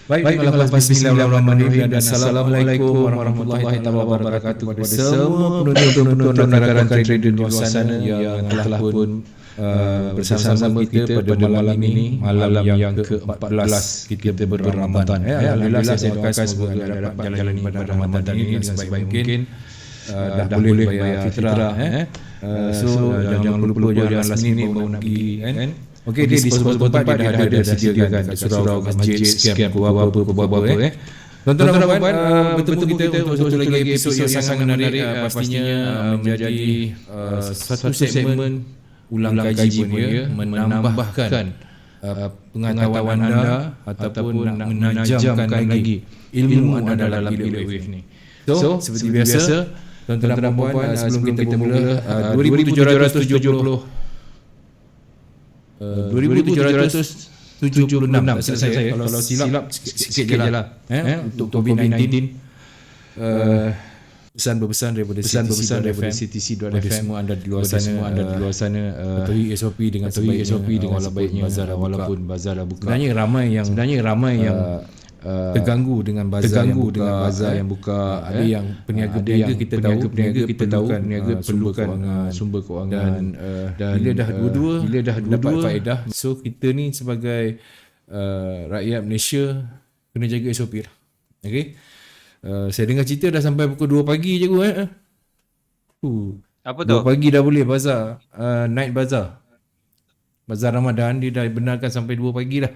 Baik, terima kasih. Bismillahirrahmanirrahim dan Assalamualaikum warahmatullahi wabarakatuh kepada semua penonton rakan trader di luar sana yang telah pun bersama kita pada malam ini, malam yang ke-14 kita berRamadan. Alhamdulillah, saya doakan semoga anda dapat menjalani ibadah Ramadan ini dengan sebaik mungkin. Dah boleh bayar fitrah. So jangan lupa jangan last minute baru nak pergi kan. Okey, di disposable tempat dia dah sediakan kat surau, masjid, sekian apa. Tuan-tuan dan puan, bertemu kita untuk satu lagi episod yang sangat menarik, pastinya menjadi satu segmen ulang kaji pun ya, menambahkan pengetahuan anda ataupun nak menajamkan lagi ilmu anda dalam Elite Wave ni. So, seperti biasa, tuan-tuan dan puan, sebelum kita mula 2776 tak silap saya, kalau silap sikit je lah untuk COVID-19. Pesan-pesan daripada CTC.FM, semua anda di luar sana patuhi SOP dengan sebaiknya walaupun bazar dah buka. Sebenarnya ramai yang terganggu dengan bazar yang buka. Ada yang peniaga kita tahu perlukan sumber kewangan dan bila dah dua-dua dapat faedah. So kita ni sebagai rakyat Malaysia kena jaga SOP lah. Okey. Saya dengar cerita dah sampai pukul 2 pagi je Apa tu? 2 pagi dah boleh bazar, night bazar Ramadan dia dah benarkan sampai 2 pagi dah.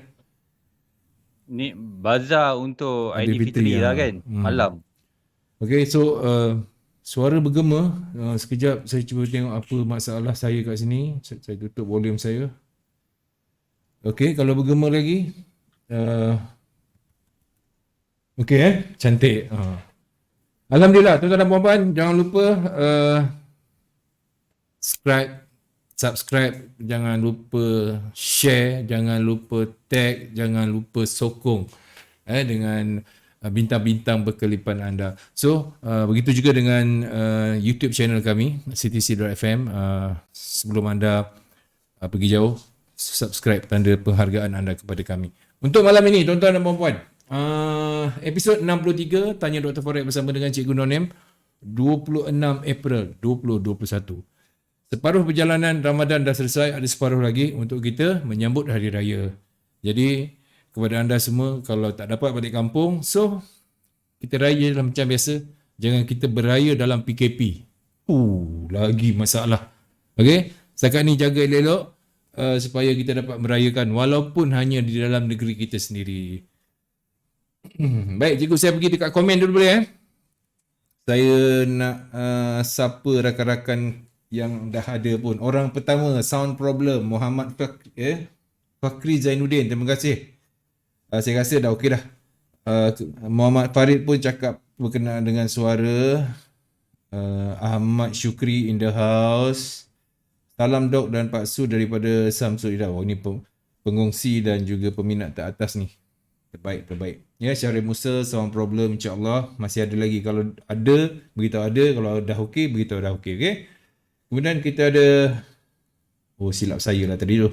Ni bazar untuk Aidilfitri lah kan, malam. Okay, so suara bergema. Sekejap saya cuba tengok apa masalah saya kat sini. Saya tutup volume saya. Okay, kalau bergema lagi. Okay, cantik. Alhamdulillah, tuan-tuan dan puan-puan, jangan lupa subscribe, jangan lupa share, jangan lupa tag, jangan lupa sokong dengan bintang-bintang berkelipan anda. So begitu juga dengan YouTube channel kami CTC.FM. Sebelum anda pergi jauh, subscribe, tanda penghargaan anda kepada kami. Untuk malam ini, tuan-tuan dan puan-puan, episod 63 Tanya Dr. Forex bersama dengan Cikgu Nonem, 26 April 2021. Separuh perjalanan Ramadan dah selesai, ada separuh lagi untuk kita menyambut Hari Raya. Jadi, kepada anda semua, kalau tak dapat balik kampung, so, kita raya dalam macam biasa. Jangan kita beraya dalam PKP. Lagi masalah. Okey, setakat ni jaga elok-elok supaya kita dapat merayakan walaupun hanya di dalam negeri kita sendiri. Baik, cikgu saya pergi dekat komen dulu boleh Saya nak sapa rakan-rakan yang dah ada pun. Orang pertama, sound problem, Muhammad Fakri Zainuddin, terima kasih. Saya rasa dah okey dah. Muhammad Farid pun cakap berkenaan dengan suara. Ahmad Syukri in the house. Salam Dok dan Pak Su daripada Samsud Ida. Ini pengongsi dan juga peminat teratas ni. Terbaik. Ya, Syarif Musa, sound problem, insyaAllah masih ada lagi. Kalau ada, beritahu ada. Kalau dah okey, beritahu dah okey. Okay? Kemudian kita ada, silap saya lah tadi tu.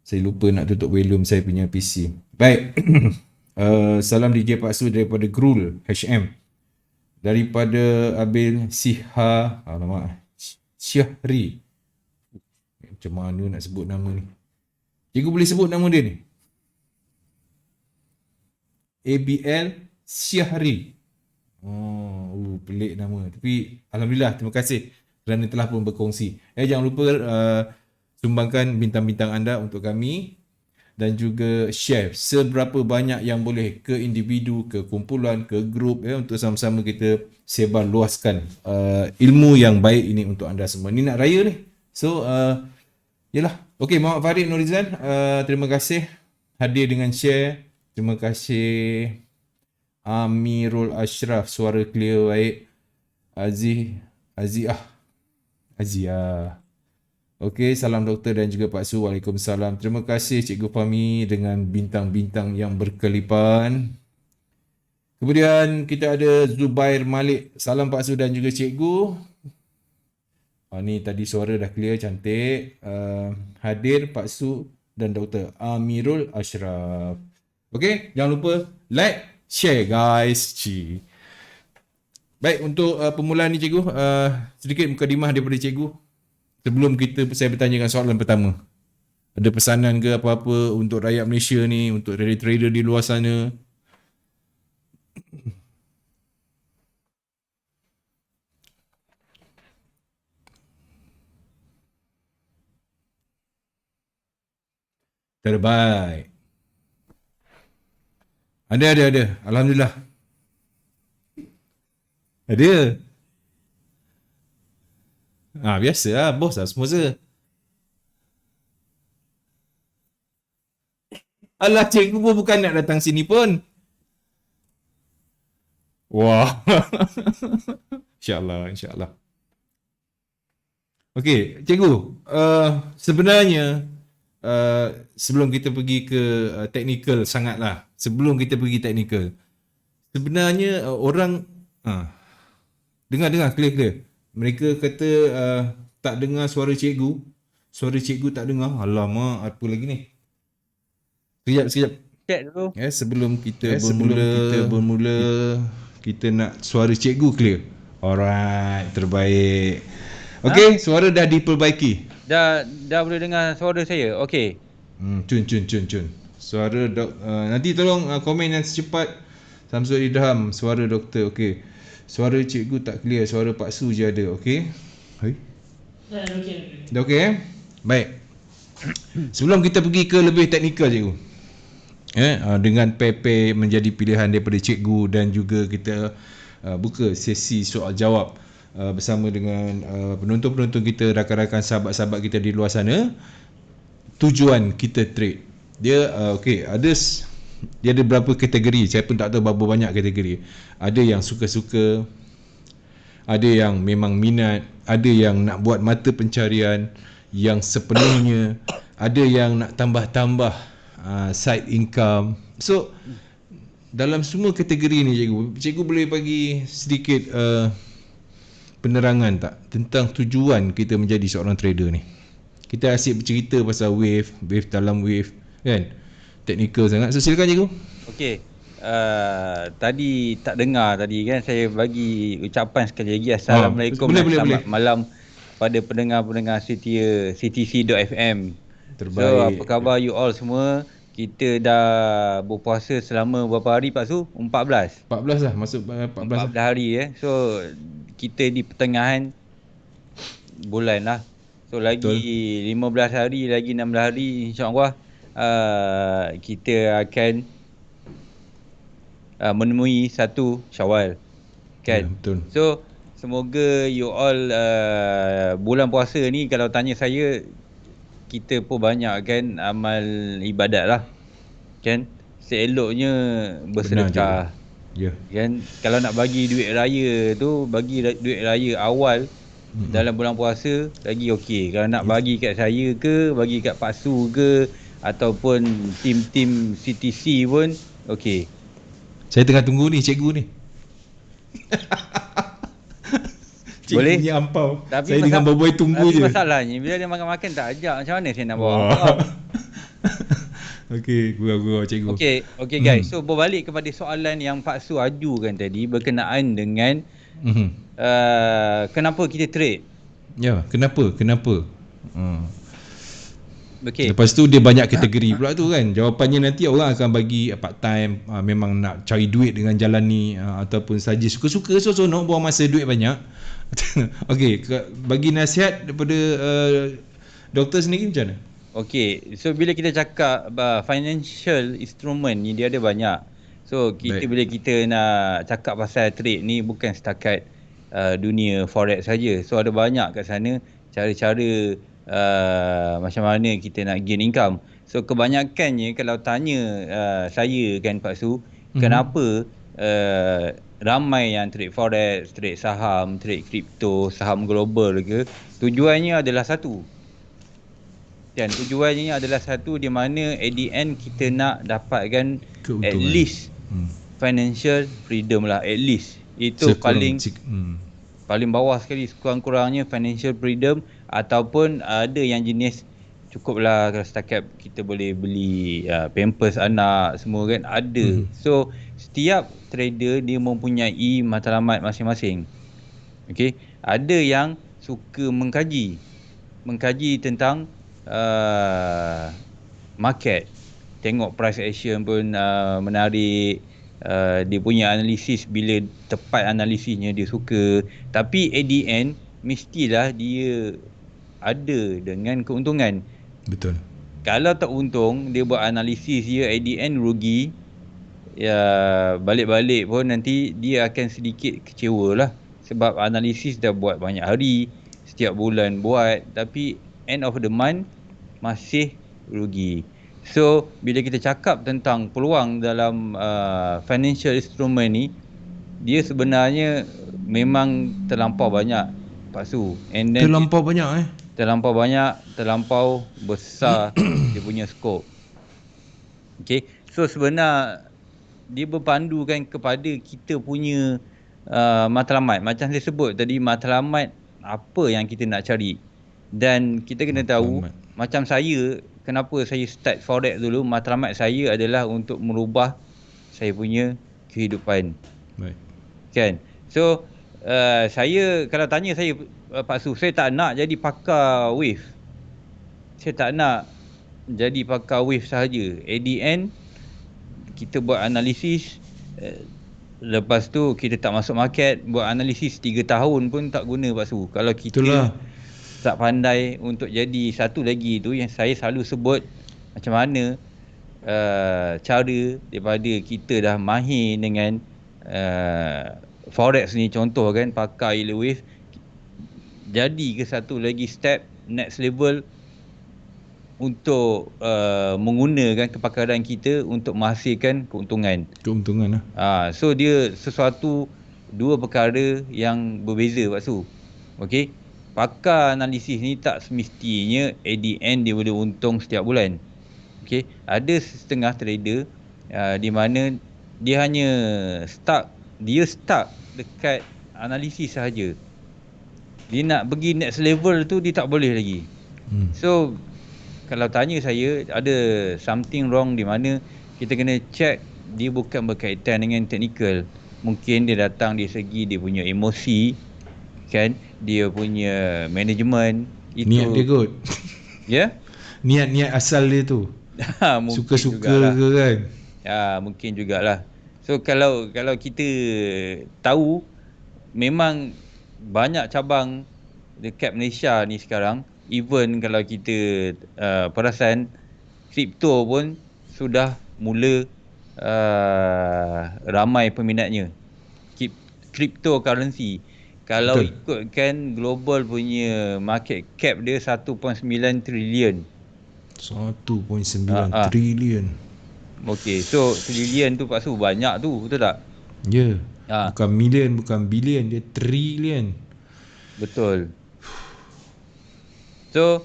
Saya lupa nak tutup volume saya punya PC. Baik. Salam DJ Pak Su daripada Grul HM. Daripada Abil Syahri. Macam mana nak sebut nama ni? Cikgu boleh sebut nama dia ni? ABL Syahri. Pelik nama. Tapi Alhamdulillah, terima kasih kerana telah pun berkongsi. Jangan lupa sumbangkan bintang-bintang anda untuk kami dan juga share seberapa banyak yang boleh ke individu, ke kumpulan, ke grup untuk sama-sama kita sebar luaskan ilmu yang baik ini untuk anda semua. Ni nak raya ni. So yalah. Okey, Muhammad Farid Nurizan, terima kasih hadir dengan share. Terima kasih Amirul Ashraf, suara clear baik. Aziah. Okey, salam doktor dan juga Pak Su. Waalaikumsalam. Terima kasih Cikgu Fahmi dengan bintang-bintang yang berkelipan. Kemudian kita ada Zubair Malik. Salam Pak Su dan juga Cikgu. Ni tadi suara dah clear, cantik. Hadir Pak Su dan Doktor Amirul Ashraf. Okay, jangan lupa like, share guys. Baik, untuk permulaan ni cikgu, sedikit mukadimah daripada cikgu. Sebelum saya bertanyakan soalan pertama. Ada pesanan ke apa-apa untuk rakyat Malaysia ni, untuk trader-trader di luar sana? Terbaik. Ada. Alhamdulillah. Ada. Biasa lah. Bos lah semua se. Alah, cikgu pun bukan nak datang sini pun. Wah. InsyaAllah. Okey, cikgu. Sebenarnya, sebelum kita pergi ke teknikal sangatlah. Sebelum kita pergi teknikal. Sebenarnya orang... Dengar clear. Mereka kata tak dengar suara cikgu. Suara cikgu tak dengar. Alamak, apa lagi ni? Sekejap. Cek dulu. Sebelum kita bermula, kita nak suara cikgu clear. Alright, terbaik. Okey, suara dah diperbaiki. Dah boleh dengar suara saya. Okey. Cun. Suara nanti tolong komen yang secepat. Samsul Idham, suara doktor. Okey. Suara cikgu tak clear, suara Pak Su je ada. Okey. Dah okey. Baik. Sebelum kita pergi ke lebih teknikal cikgu. Dengan pair menjadi pilihan daripada cikgu dan juga kita buka sesi soal jawab bersama dengan penonton-penonton kita, rakan-rakan sahabat-sahabat kita di luar sana. Tujuan kita trade. Dia ada berapa kategori. Saya pun tak tahu berapa banyak kategori. Ada yang suka-suka, ada yang memang minat, ada yang nak buat mata pencarian yang sepenuhnya, ada yang nak tambah-tambah side income. So dalam semua kategori ni cikgu boleh bagi sedikit penerangan tak tentang tujuan kita menjadi seorang trader ni? Kita asyik bercerita pasal wave dalam wave kan, teknikal sangat. So silakan cikgu. Okey. Tadi tak dengar tadi kan, saya bagi ucapan sekali lagi. Assalamualaikum dan selamat malam pada pendengar-pendengar setia CTC.fm. Terbaik. So apa khabar you all semua? Kita dah berpuasa selama berapa hari Pak Su? 14 lah, masuk 14 hari So kita di pertengahan bulan lah. So lagi betul. 15 hari, lagi 16 hari insya-Allah kita akan menemui 1 Syawal kan. Betul. So semoga you all bulan puasa ni, kalau tanya saya, kita pun banyak kan amal ibadat lah kan. Seeloknya bersedekah. Ya. Kan kalau nak bagi duit raya tu, bagi duit raya awal dalam bulan puasa lagi okey. Kalau nak bagi kat saya ke, bagi kat Pak Su ke, ataupun tim-tim CTC pun okey. Saya tengah tunggu ni cikgu ni. Cikgu boleh punya ampau. Tapi saya dengan boy tunggu je. Masalahnya bila dia makan-makan tak ajak, macam mana saya nak bawa ampau? Okey, gurau cikgu. Okey guys. So berbalik kepada soalan yang Pak Su ajukan tadi berkenaan dengan kenapa kita trade. Ya, kenapa? Okay. Lepas tu dia banyak kategori pula tu kan. Jawapannya nanti orang akan bagi part time, memang nak cari duit dengan jalan ni, ataupun saja suka-suka nak buang masa duit banyak. Okey, bagi nasihat daripada doktor sendiri macam mana? Okey, so bila kita cakap financial instrument ni, dia ada banyak. So bila kita nak cakap pasal trade ni, bukan setakat dunia forex saja. So ada banyak kat sana cara-cara macam mana kita nak gain income. So kebanyakannya kalau tanya saya kan Pak Su, kenapa ramai yang trade forex, trade saham, trade kripto, saham global ke, tujuannya adalah satu. Dan tujuannya adalah satu, di mana at the end kita nak dapatkan keuntungan. At least financial freedom lah, at least. Itu paling bawah sekali, sekurang-kurangnya financial freedom. Ataupun ada yang jenis cukuplah kalau setakat kita boleh beli pampers anak semua kan ada. So setiap trader dia mempunyai matlamat masing-masing. Okey, ada yang suka mengkaji tentang market, tengok price action pun menarik. Dia punya analisis, bila tepat analisisnya dia suka, tapi at the end mestilah dia ada dengan keuntungan. Betul. Kalau tak untung, dia buat analisis dia at the end rugi, ya balik-balik pun nanti dia akan sedikit kecewa lah, sebab analisis dah buat banyak hari, setiap bulan buat, tapi end of the month masih rugi. So bila kita cakap tentang peluang dalam financial instrument ni, dia sebenarnya memang terlampau banyak, Pak Su. And then Terlampau banyak terlampau banyak, terlampau besar dia punya skop. Okay, so sebenar dia berpandukan kepada kita punya matlamat. Macam saya sebut tadi, matlamat apa yang kita nak cari. Dan kita kena tahu, macam saya, kenapa saya start forex dulu, matlamat saya adalah untuk merubah saya punya kehidupan. Baik. Kan? So saya, kalau tanya saya, Pak Su, saya tak nak jadi pakar wave. Saya tak nak jadi pakar wave sahaja. At the end, kita buat analisis, lepas tu kita tak masuk market, buat analisis 3 tahun pun tak guna, Pak Su. Kalau kita tak pandai untuk jadi, satu lagi tu yang saya selalu sebut, macam mana cara daripada kita dah mahir dengan forex ni, contoh kan, pakai yield wave, jadi ke satu lagi step, next level, untuk menggunakan kepakaran kita untuk menghasilkan keuntungan. So dia sesuatu, dua perkara yang berbeza, Pak Su. Okey, pakar analisis ni tak semestinya at the end dia boleh untung setiap bulan. Okey, ada setengah trader di mana dia hanya stuck dekat analisis sahaja. Dia nak pergi next level tu, dia tak boleh lagi. So kalau tanya saya, ada something wrong di mana kita kena check, dia bukan berkaitan dengan technical. Mungkin dia datang dari segi dia punya emosi, kan, dia punya management. Niat dia kot. Ya? Niat asal dia tu. Suka-suka ke kan? Ya, mungkin jugalah. So kalau kita tahu, memang banyak cabang dekat Malaysia ni sekarang. Even kalau kita perasan, kripto pun sudah mula ramai peminatnya. Cryptocurrency, kalau ikutkan global punya market cap dia 1.9 trilion. 1.9 trilion. Okey, so trilion tu, Pak Su, banyak tu, betul tak? Ya. Bukan million, bukan billion, dia trilion. Betul. So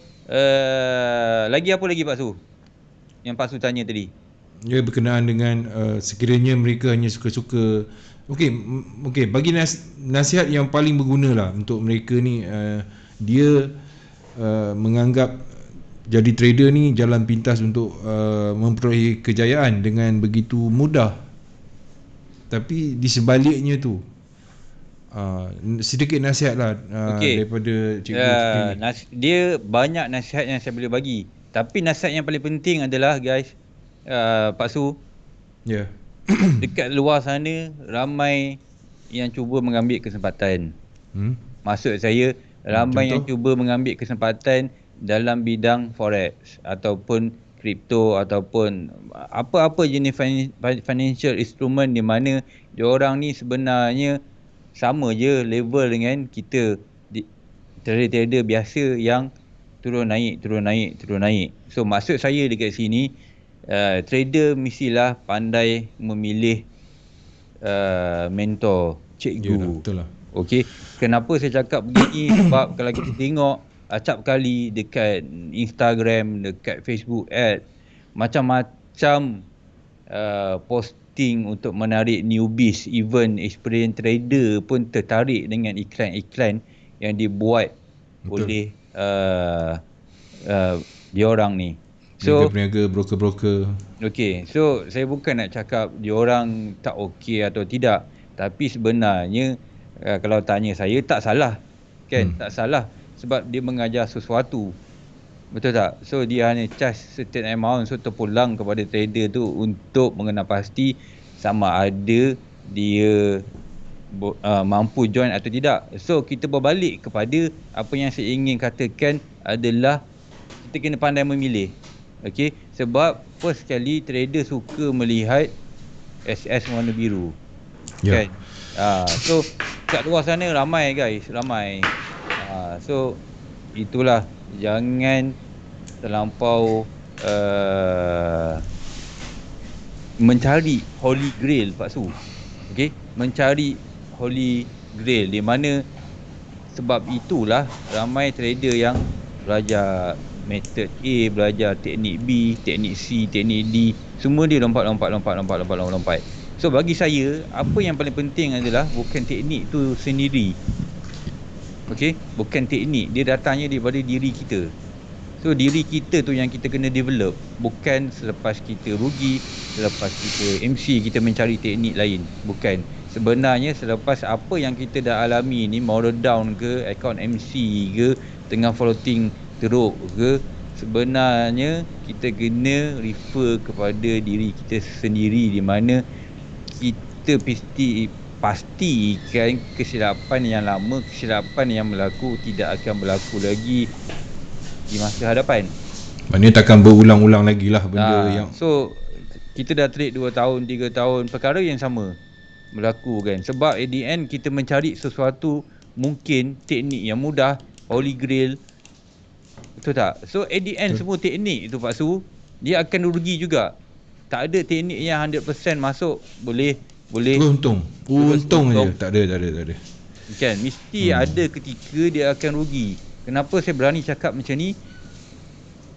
lagi apa lagi, Pak Su, yang Pak Su tanya tadi? Ya, berkenaan dengan sekiranya mereka hanya suka-suka. Okey, bagi nasihat yang paling berguna lah untuk mereka ni, dia menganggap jadi trader ni jalan pintas untuk memperoleh kejayaan dengan begitu mudah. Tapi di sebaliknya tu, sedikit nasihat lah daripada cikgu. Dia banyak nasihat yang saya boleh bagi, tapi nasihat yang paling penting adalah, guys, Pak Su, dekat luar sana ramai yang cuba mengambil kesempatan. Maksud saya, ramai yang cuba mengambil kesempatan dalam bidang forex ataupun kripto ataupun apa-apa jenis financial instrument, di mana diorang ni sebenarnya sama je level dengan kita trader biasa yang turun naik. So maksud saya dekat sini, trader mestilah pandai memilih mentor, cikgu. Yalah, betul lah. Okey, kenapa saya cakap begini? Sebab kalau kita tengok acap kali dekat Instagram, dekat Facebook ad, macam-macam posting untuk menarik newbies, even experienced trader pun tertarik dengan iklan-iklan yang dibuat oleh diorang ni. So Peniaga-peniaga, broker-broker. okey, so saya bukan nak cakap diorang tak okey atau tidak, tapi sebenarnya kalau tanya saya tak salah. Kan? Tak salah sebab dia mengajar sesuatu. Betul tak? So dia hanya charge certain amount, so terpulang kepada trader tu untuk mengenal pasti sama ada dia mampu join atau tidak. So kita berbalik kepada apa yang saya ingin katakan adalah kita kena pandai memilih. Okey, sebab first sekali trader suka melihat SS warna biru. Ya. Kan? So kat luar sana ramai guys, ramai. So itulah, jangan terlampau mencari holy grail Pak Su. Okey, mencari holy grail di mana, sebab itulah ramai trader yang belajar method A, belajar teknik B, teknik C, teknik D, semua dia lompat. So bagi saya, apa yang paling penting adalah bukan teknik tu sendiri. Okey, bukan teknik, dia datangnya daripada diri kita. So diri kita tu yang kita kena develop, bukan selepas kita rugi, selepas kita MC kita mencari teknik lain. Bukan. Sebenarnya selepas apa yang kita dah alami ni, mau down ke, account MC ke, tengah floating teruk ke, sebenarnya kita kena refer kepada diri kita sendiri, di mana kita pastikan kesilapan yang lama, kesilapan yang berlaku tidak akan berlaku lagi di masa hadapan. Maknanya takkan berulang-ulang lagi lah benda yang... So kita dah trade 2 tahun, 3 tahun, perkara yang sama berlaku kan. Sebab at the end kita mencari sesuatu, mungkin teknik yang mudah, holy grail. Betul tak? So at the end semua teknik tu Pak Su, dia akan rugi juga. Tak ada teknik yang 100% masuk boleh Untung je. Tak ada. Kan, mesti ada ketika dia akan rugi. Kenapa saya berani cakap macam ni?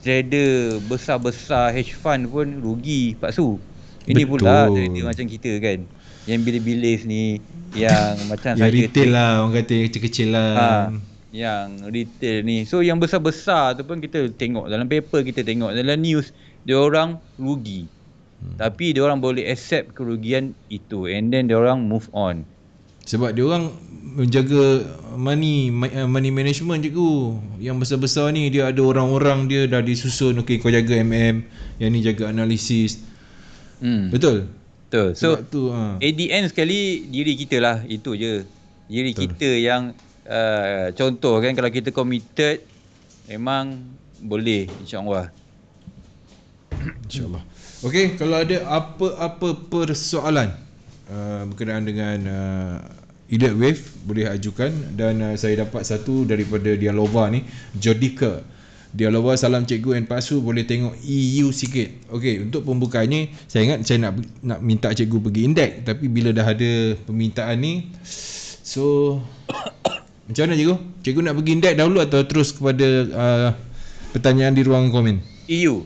Trader besar-besar hedge fund pun rugi Pak Su. Ini pula trader macam kita kan, yang bilis-bilis ni, yang macam yang saya retail lah, orang kata kecil-kecil lah. Yang retail ni. So yang besar-besar tu pun kita tengok dalam paper, kita tengok dalam news, dia orang rugi. Tapi dia orang boleh accept kerugian itu, and then dia orang move on. Sebab dia orang menjaga money management cikgu. Yang besar-besar ni dia ada orang-orang dia dah disusun. Okey, kau jaga MM, yang ni jaga analisis. Betul. So tu, at the end sekali diri kita lah, itu je. Diri kita yang contoh kan, kalau kita committed memang boleh, insya-Allah. InsyaAllah. Okey, kalau ada apa-apa persoalan berkenaan dengan Elliott Wave, boleh ajukan. Dan saya dapat satu daripada Dialova ni, Jodika. Dialova, salam cikgu and Pak Su, boleh tengok EU sikit. Okey, untuk pembukaannya saya ingat saya nak minta cikgu pergi indeks, tapi bila dah ada permintaan ni, so macam mana cikgu? Cikgu nak pergi indeks dahulu atau terus kepada pertanyaan di ruang komen? EU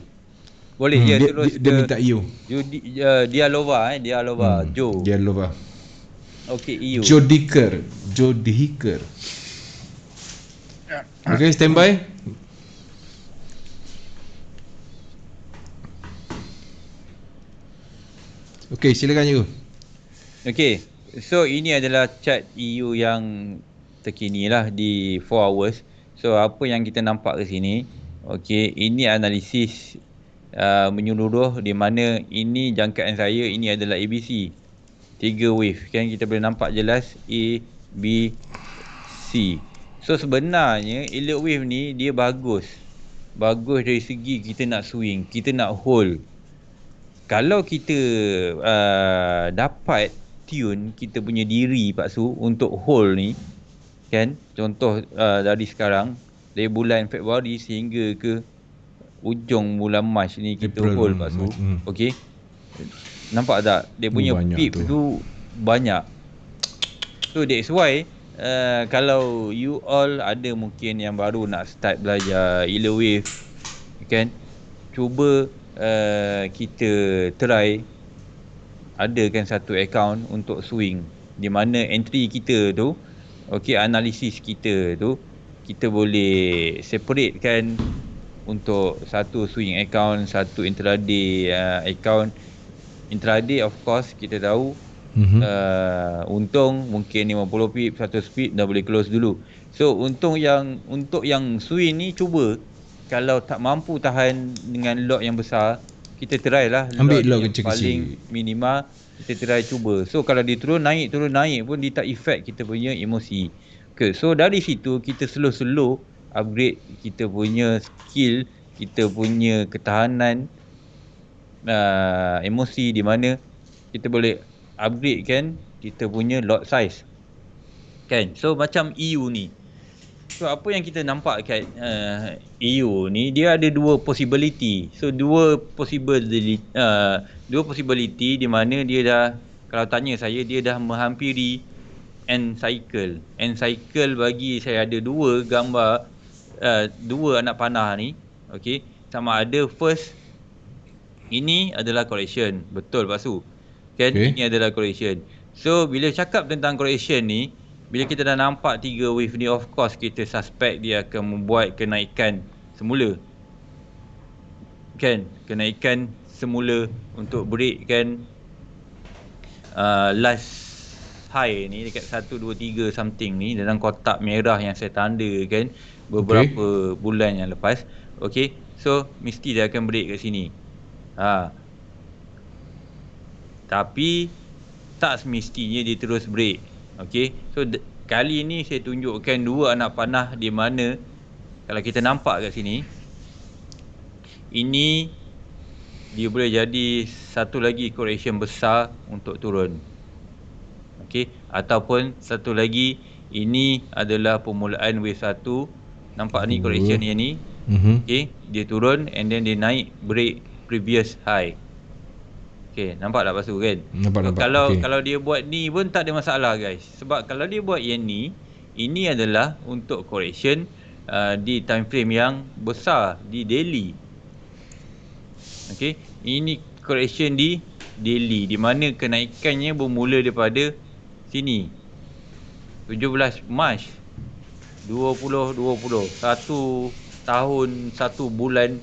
boleh terus dia minta EU. Dialova Dialova. Okey, EU. Jodiker. Okey, standby. Okey, silakan cikgu. Okey, so ini adalah chart EU yang terkini lah di 4 hours. So apa yang kita nampak ke sini, okey, ini analisis menyeluruh, di mana ini jangkaan saya, ini adalah ABC, 3 wave kan, kita boleh nampak jelas A, B, C. So sebenarnya Elliott wave ni dia bagus dari segi kita nak swing, kita nak hold. Kalau kita dapat tune kita punya diri Pak Su untuk hold ni kan, contoh dari sekarang, dari bulan Februari sehingga ke ujung bulan Mac ni kita April, hold Pak Su. Okey, nampak tak dia punya pip tu banyak. So that's why kalau you all ada mungkin yang baru nak start belajar Elliott wave kan, cuba kita try adakan satu account untuk swing, di mana entry kita tu, okey, analisis kita tu, kita boleh separate kan untuk satu swing account, satu intraday account. Intraday of course kita tahu untung mungkin 50 pip, 100 pip dah boleh close dulu. So untuk yang swing ni cuba, kalau tak mampu tahan dengan lot yang besar, kita try lah Ambil lot yang kecil-kecil. paling minimal, kita try cuba. So kalau dia turun naik pun dia tak effect kita punya emosi. Okay, so dari situ kita slow upgrade kita punya skill, kita punya ketahanan emosi, di mana kita boleh upgrade kan kita punya lot size kan. So macam EU ni, so apa yang kita nampak kat EU ni, dia ada dua possibility. So dua possibility di mana dia dah, kalau tanya saya, dia dah menghampiri end cycle. End cycle bagi saya ada dua gambar, dua anak panah ni. Okay, sama ada first ini adalah correction, betul Pak Su kan, ini adalah correction. So bila cakap tentang correction ni, bila kita dah nampak 3 wave ni, of course kita suspect dia akan membuat kenaikan semula kan, kenaikan semula untuk break kan last high ni dekat 1, 2, 3 something ni, dalam kotak merah yang saya tanda kan beberapa bulan yang lepas. Okay, so mesti dia akan break kat sini. Tapi tak semestinya dia terus break. Okay, so kali ni saya tunjukkan dua anak panah di mana kalau kita nampak kat sini, ini dia boleh jadi satu lagi correction besar untuk turun. Okay, ataupun satu lagi, ini adalah permulaan wave 1. Nampak ni correction yang ni. Okay, dia turun and then dia naik break previous high. Okay, nampak tak Pak Su kan? Nampak. Kalau dia buat ni pun tak ada masalah guys. Sebab kalau dia buat yang ni, ini adalah untuk correction di time frame yang besar, di daily. Okay, ini correction di daily, di mana kenaikannya bermula daripada sini 17 Mac 2020, 1 tahun 1 bulan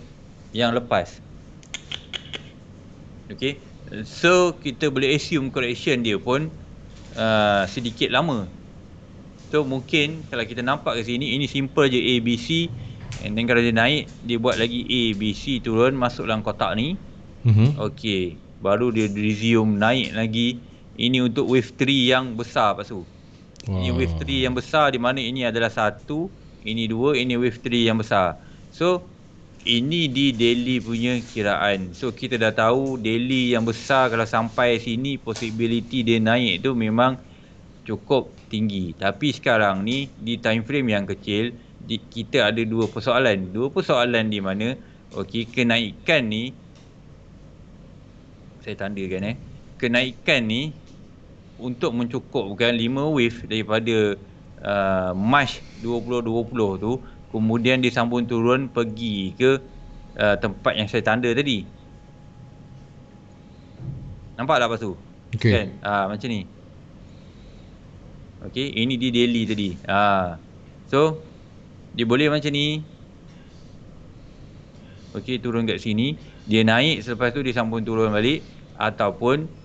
yang lepas. Okay, so kita boleh assume correction dia pun sedikit lama. So mungkin kalau kita nampak kat sini, ini simple je ABC, and then kalau dia naik, dia buat lagi ABC turun masuk dalam kotak ni. Okay, baru dia resume naik lagi. Ini untuk wave 3 yang besar Pak Su. Ini wave 3 yang besar, di mana ini adalah 1, ini 2, ini wave 3 yang besar. So ini di daily punya kiraan. So kita dah tahu daily yang besar kalau sampai sini, possibility dia naik tu memang cukup tinggi. Tapi sekarang ni di time frame yang kecil, kita ada dua persoalan di mana kenaikan ni, saya tandakan kenaikan ni untuk mencukupkan 5 wave daripada Mac 2020 tu, kemudian dia sambung turun pergi ke tempat yang saya tanda tadi. Nampak tak Pak Su? Okay. Kan? Macam ni. Okay, ini di daily tadi. So dia boleh macam ni. Okay, turun kat sini, dia naik, selepas tu dia sambung turun balik. Ataupun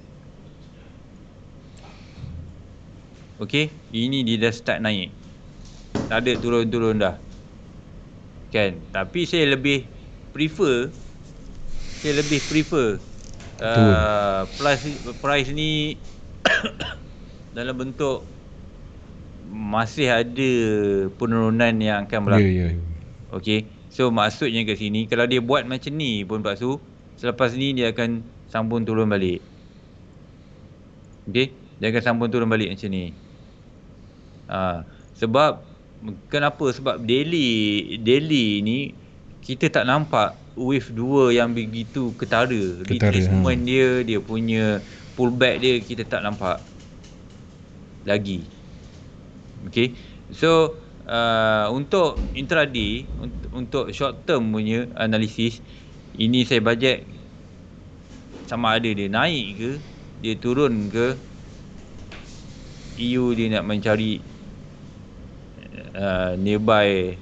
okay, ini dia dah start naik, tak ada turun-turun dah kan. Tapi saya lebih prefer price ni dalam bentuk masih ada penurunan yang akan berlaku. Okay, so maksudnya kat sini, kalau dia buat macam ni pun Pak Su, selepas ni dia akan sambung turun balik. Okay, dia akan sambung turun balik macam ni. Sebab kenapa? Sebab daily ni kita tak nampak wave 2 yang begitu ketara. Retracement dia punya pullback dia, kita tak nampak lagi. Okay, so untuk intraday, untuk short term punya analisis, ini saya bajet sama ada dia naik ke, dia turun ke. EU dia nak mencari nearby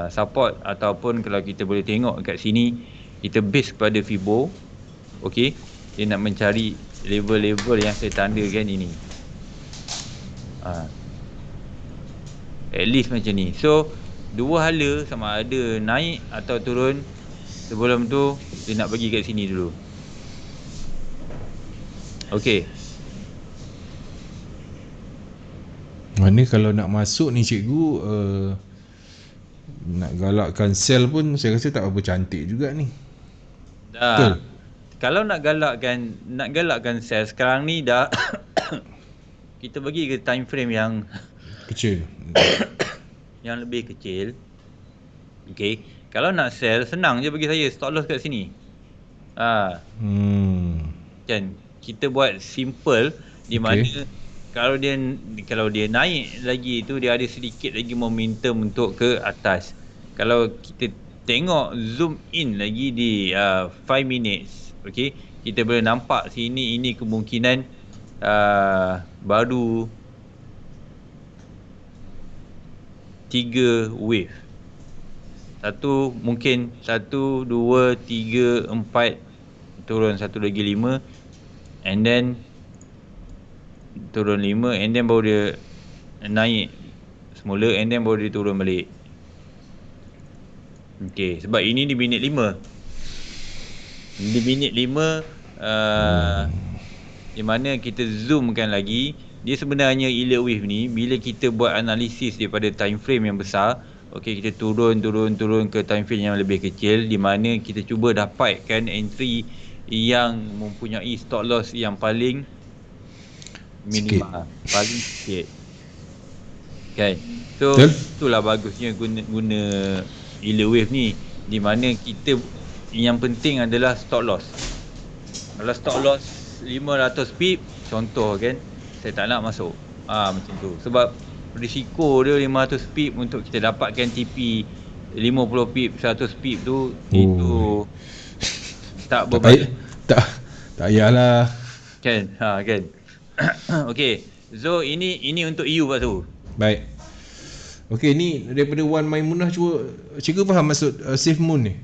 support, ataupun kalau kita boleh tengok kat sini, kita base kepada Fibo. Okey, dia nak mencari level-level yang saya tandakan ini. At least macam ni. So dua hala, sama ada naik atau turun, sebelum tu dia nak bagi kat sini dulu. Okey. Mana kalau nak masuk ni cikgu, nak galakkan sell pun saya rasa tak apa cantik juga ni. Dah. Kalau nak galakkan sell sekarang ni dah kita bagi ke time frame yang Kecil. yang lebih kecil. Okey. Kalau nak sell, senang je bagi saya stop loss kat sini. Kan kita buat simple di mana kalau dia naik lagi tu, dia ada sedikit lagi momentum untuk ke atas. Kalau kita tengok zoom in lagi di 5 minutes, okey, kita boleh nampak sini ini kemungkinan baru 3 wave. Mungkin 1, 2, 3, 4, turun 1 lagi 5, and then turun 5, and then baru dia naik semula, and then baru dia turun balik. Okey, sebab ini di minit 5. Di minit 5 di mana kita zoomkan lagi, dia sebenarnya yield wave ni bila kita buat analisis daripada time frame yang besar, okey, kita turun ke time frame yang lebih kecil, di mana kita cuba dapatkan entry yang mempunyai stop loss yang paling minimal, paling sikit. Kan? So itulah bagusnya guna yield wave ni, di mana kita yang penting adalah stop loss. Kalau stop loss 500 pip contoh kan, saya tak nak masuk. Macam tu. Sebab risiko dia 500 pip untuk kita dapatkan TP 50 pip, 100 pip tu, itu tak berbalik. Tak payahlah. Kan? Kan. Okey. So ini untuk you Pak Su. Baik. Okey, ni daripada Wan Maimunah, cuba cikgu faham maksud Safe Moon ni.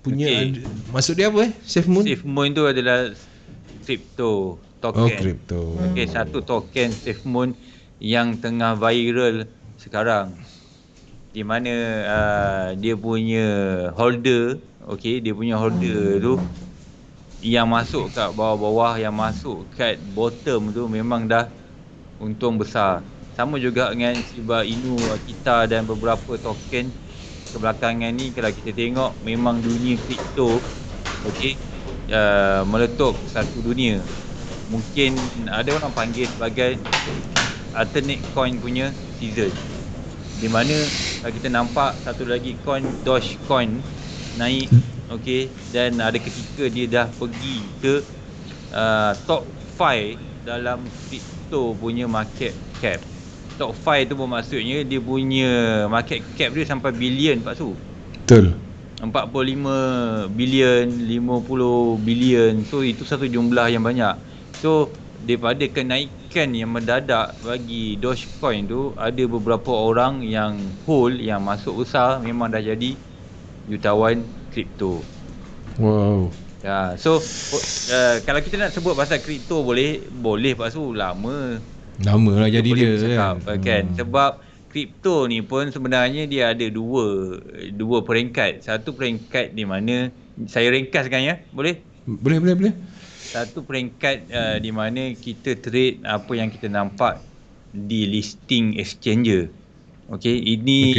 Punya maksud dia apa Safe Moon? Safe Moon tu adalah crypto token. Crypto. Okey, satu token Safe Moon yang tengah viral sekarang, di mana dia punya holder, okey, dia punya holder tu yang masuk kat bawah-bawah, yang masuk kat bottom tu memang dah untung besar. Sama juga dengan Shiba Inu, Akita dan beberapa token kebelakangan ni, kalau kita tengok memang dunia kripto, okey, meletup satu dunia. Mungkin ada orang panggil sebagai alternate coin punya season, di mana kita nampak satu lagi coin, Dogecoin, naik, okey, dan ada ketika dia dah pergi ke top 5 dalam kripto punya market cap. Top 5 tu bermaksudnya dia punya market cap dia sampai bilion Pak Su. Betul. 45 bilion, 50 bilion. So itu satu jumlah yang banyak. So daripada kenaikan yang mendadak bagi Dogecoin tu, ada beberapa orang yang hold, yang masuk besar, memang dah jadi jutawan kripto. Wow. Ya, so kalau kita nak sebut pasal kripto boleh Pak Su, lama lah jadi dia kan. Sebab kripto ni pun sebenarnya dia ada dua peringkat. Satu peringkat di mana saya ringkaskan ya, boleh? Boleh. Satu peringkat di mana kita trade apa yang kita nampak di listing exchanger. Okey, ini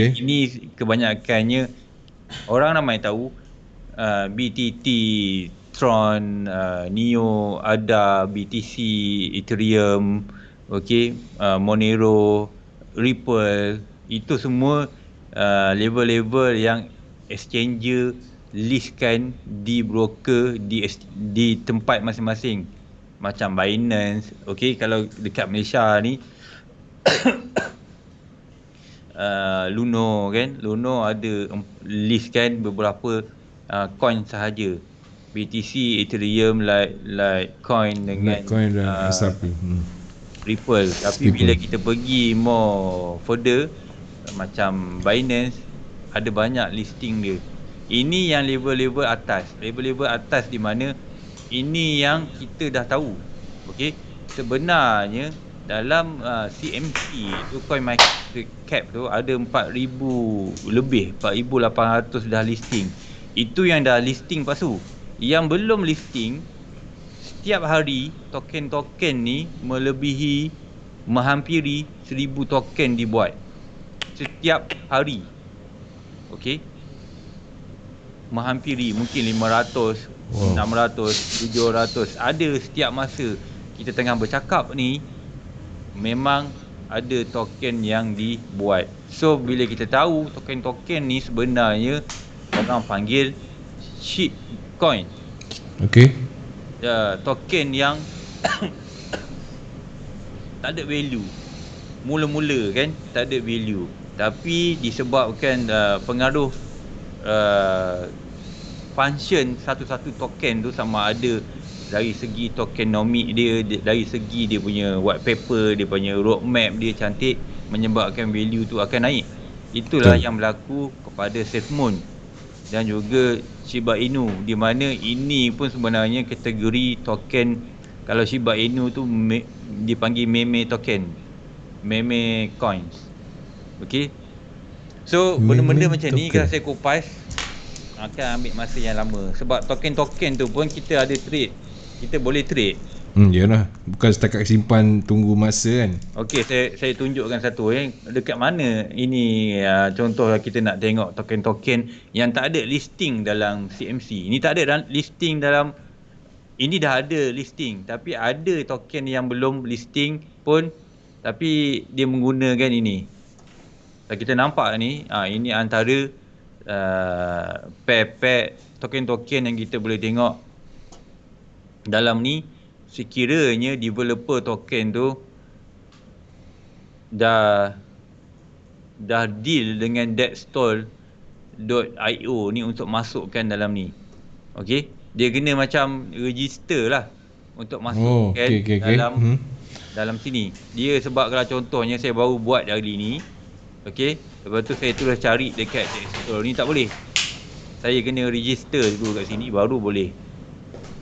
kebanyakannya orang ramai tahu BTT, Tron, Neo, ADA, BTC, Ethereum, okey, Monero, Ripple, itu semua level-level yang exchanger listkan di broker di tempat masing-masing, macam Binance. Okey, kalau dekat Malaysia ni Luno kan, Luno ada listkan beberapa coin sahaja, BTC, Ethereum, Litecoin dengan Litecoin dan SRP. Ripple. Tapi bila kita pergi more further, macam Binance ada banyak listing dia. Ini yang level-level atas. Level-level atas di mana ini yang kita dah tahu. Okey. Sebenarnya dalam CMC tu, coin market cap tu ada 4,000 lebih, 4,800 dah listing. Itu yang dah listing pasu. Yang belum listing, setiap hari token-token ni menghampiri 1,000 token dibuat setiap hari. Okey, menghampiri mungkin 500, 600, 700 ada setiap masa kita tengah bercakap ni. Memang ada token yang dibuat. So bila kita tahu token-token ni sebenarnya orang panggil shit coin. Okey. Token yang tak ada value. Mula-mula kan tak ada value. Tapi disebabkan pengaruh function satu-satu token tu, sama ada dari segi tokenomic dia, dari segi dia punya white paper, dia punya roadmap dia cantik, menyebabkan value tu akan naik. Itulah yang berlaku kepada SafeMoon dan juga Shiba Inu, di mana ini pun sebenarnya kategori token. Kalau Shiba Inu tu dipanggil meme token, meme coins. Okey, so benda-benda macam ni kalau saya kupas akan ambil masa yang lama. Sebab token-token tu pun kita ada trade, kita boleh trade. Yalah, bukan setakat simpan tunggu masa kan. Okey, saya tunjukkan satu dekat mana ini. Contoh kita nak tengok token-token yang tak ada listing dalam CMC. Ini tak ada listing dalam, ini dah ada listing, tapi ada token yang belum listing pun tapi dia menggunakan ini. Kalau kita nampak ni, ini antara pair token-token yang kita boleh tengok dalam ni. Sekiranya developer token tu dah deal dengan Deadstall.io ni untuk masukkan dalam ni. Okey, dia kena macam register lah untuk masukkan dalam sini. Dia sebab kalau contohnya saya baru buat hari ni, okey, lepas tu saya terus cari dekat Deadstall ni, tak boleh. Saya kena register dulu kat sini baru boleh.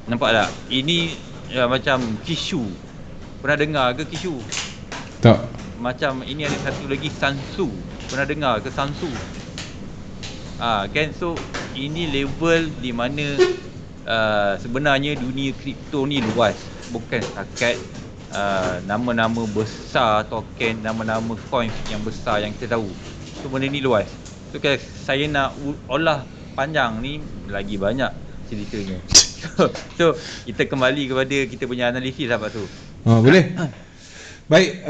Nampak tak? Ini macam Kishu. Pernah dengar ke Kishu? Tak. Macam ini ada satu lagi Sansu. Pernah dengar ke Sansu? Kan, so ini level di mana sebenarnya dunia kripto ni luas. Bukan setakat nama-nama besar token, nama-nama coin yang besar yang kita tahu. So benda ni luas. So kalau saya nak olah panjang ni, lagi banyak ceritanya. So kita kembali kepada kita punya analisis lah Pak Tu. Boleh. Baik,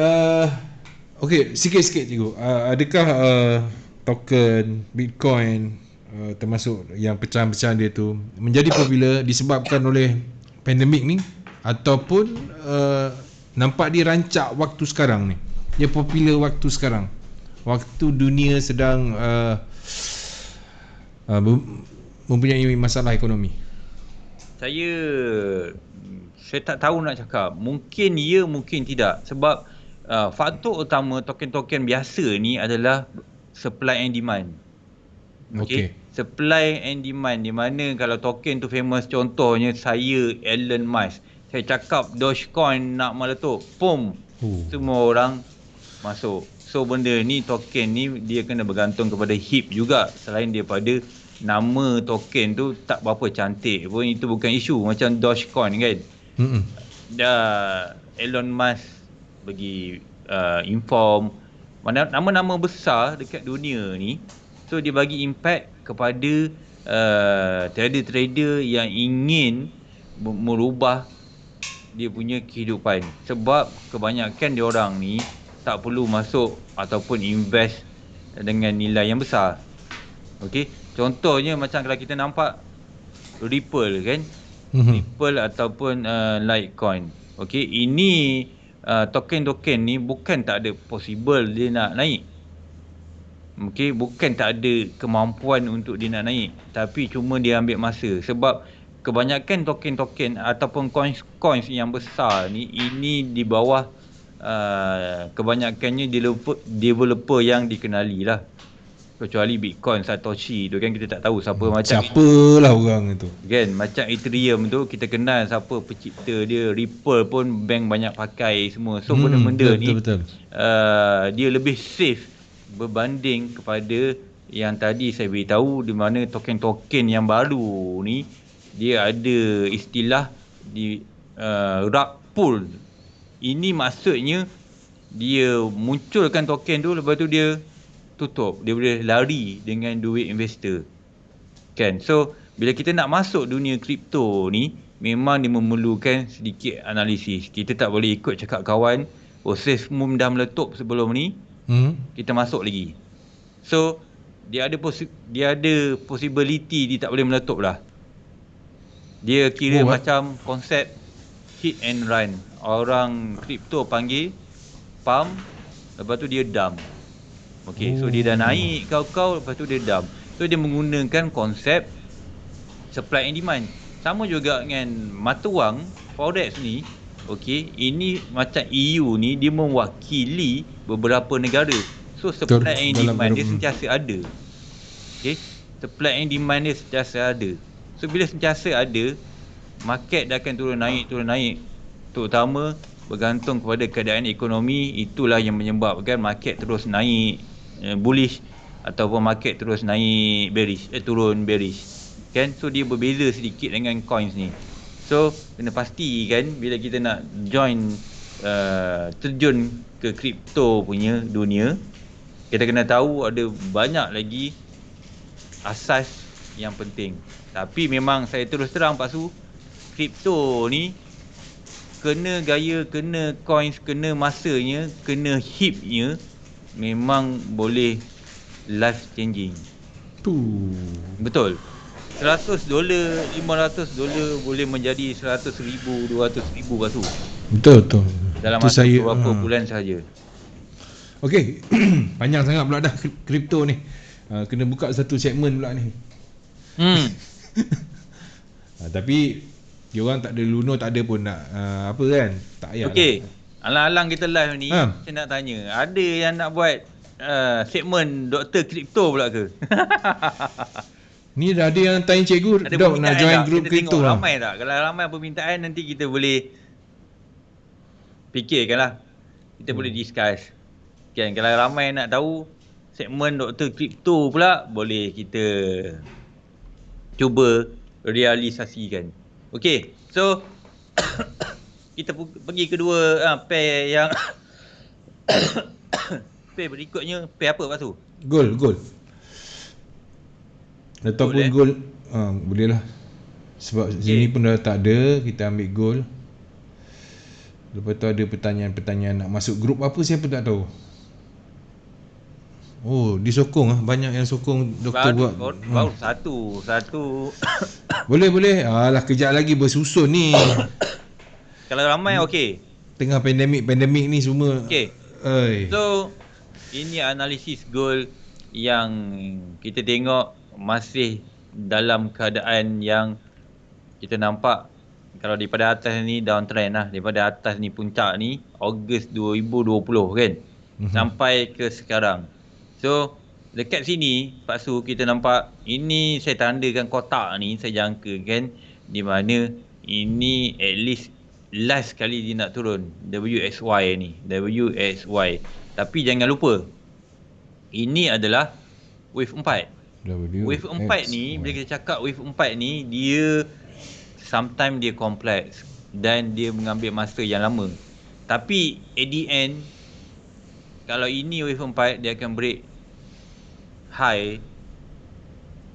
okey, sikit-sikit cikgu. Adakah token Bitcoin termasuk yang pecahan-pecahan dia tu menjadi popular disebabkan oleh pandemik ni, ataupun nampak dia rancak waktu sekarang ni? Dia popular waktu sekarang, waktu dunia sedang mempunyai masalah ekonomi. Saya tak tahu nak cakap. Mungkin ya, mungkin tidak. Sebab faktor utama token-token biasa ni adalah supply and demand. Okay. Supply and demand, di mana kalau token tu famous, contohnya saya Elon Musk, saya cakap Dogecoin nak meletup, pum, semua orang masuk. So benda ni, token ni dia kena bergantung kepada HIP juga. Selain daripada nama token tu tak berapa cantik pun, itu bukan isu. Macam Dogecoin kan, Elon Musk bagi inform nama-nama besar dekat dunia ni. So dia bagi impact kepada trader-trader yang ingin merubah dia punya kehidupan. Sebab kebanyakan diorang ni tak perlu masuk ataupun invest dengan nilai yang besar. Okey, contohnya macam kalau kita nampak Ripple kan, Ripple ataupun Litecoin. Okey, ini token-token ni bukan tak ada possible dia nak naik. Okey, bukan tak ada kemampuan untuk dia nak naik, tapi cuma dia ambil masa. Sebab kebanyakan token-token ataupun coins yang besar ni, ini di bawah kebanyakannya developer yang dikenali lah. Kecuali Bitcoin, Satoshi tu kan kita tak tahu siapa macam Siapalah orang itu. kan, macam Ethereum tu kita kenal siapa pencipta dia, Ripple pun bank banyak pakai semua. So benda-benda ni betul. dia lebih safe berbanding kepada yang tadi saya beritahu, di mana token-token yang baru ni dia ada istilah di rug pull. Ini maksudnya dia munculkan token tu, lepas tu dia tutup, dia boleh lari dengan duit investor kan. So bila kita nak masuk dunia kripto ni, memang dia memerlukan sedikit analisis. Kita tak boleh ikut cakap kawan, SafeMoon dah meletup sebelum ni, kita masuk lagi. So dia ada possibility dia tak boleh meletup lah. Dia kira macam konsep hit and run. Orang kripto panggil pump, lepas tu dia dump. Okay, so dia dah naik kau, lepas tu dia dump. So dia menggunakan konsep supply and demand. Sama juga dengan mata wang forex ni. Okay, ini macam EU ni dia mewakili beberapa negara. So supply and demand dia sentiasa ada. Okay, supply and demand dia sentiasa ada. So bila sentiasa ada, market dah akan turun naik. Terutama bergantung kepada keadaan ekonomi. Itulah yang menyebabkan market terus naik bullish, ataupun market terus naik bearish, turun bearish kan. So dia berbeza sedikit dengan coins ni. So kena pasti kan, bila kita nak terjun ke kripto punya dunia, kita kena tahu ada banyak lagi asas yang penting. Tapi memang saya terus terang Pak Su, kripto ni kena gaya, kena coins, kena masanya, kena hipnya, memang boleh life changing. Betul. $100, $500 boleh menjadi 100,000, 200,000 Pak Su. Betul. Dalam masa beberapa bulan sahaja. Okey, panjang sangat pula dah kripto ni. Kena buka satu segmen pula ni. Tapi diorang tak ada luno, tak ada pun nak apa kan. Tak payah. Okey. Alang-alang kita live ni, saya nak tanya, ada yang nak buat segmen Dr. Kripto pula ke? Ni dah ada yang tanya cikgu, dok nak join grup kripto lah. Ramai tak? Kalau ramai permintaan, nanti kita boleh fikirkanlah. Kita boleh discuss. Kan, kalau ramai nak tahu segmen Dr. Kripto pula, boleh kita cuba realisasikan. Okey, so kita pergi kedua pair yang pair berikutnya. Pair apa Pak Su? Gold. Ataupun gold, boleh lah. Sebab sini pun dah tak ada, kita ambil gold. Lepas tu ada pertanyaan-pertanyaan nak masuk grup apa, siapa tak tahu. Oh, disokong banyak yang sokong doktor buat. Baru satu. Boleh. Alah, kejap lagi bersusun ni. Kalau ramai okey. Tengah pandemik ni semua. Okey. So ini analisis gold yang kita tengok masih dalam keadaan yang kita nampak. Kalau daripada atas ni downtrend lah. Daripada atas ni puncak ni Ogos 2020 kan. Sampai ke sekarang. So dekat sini Pak Su, kita nampak ini, saya tandakan kotak ni, saya jangka kan, di mana ini at least last kali dia nak turun, WXY ni, WXY. Tapi jangan lupa, ini adalah wave 4. Wave 4 ni, bila kita cakap wave 4 ni, dia sometimes dia kompleks dan dia mengambil masa yang lama. Tapi at the end, kalau ini wave 4, dia akan break high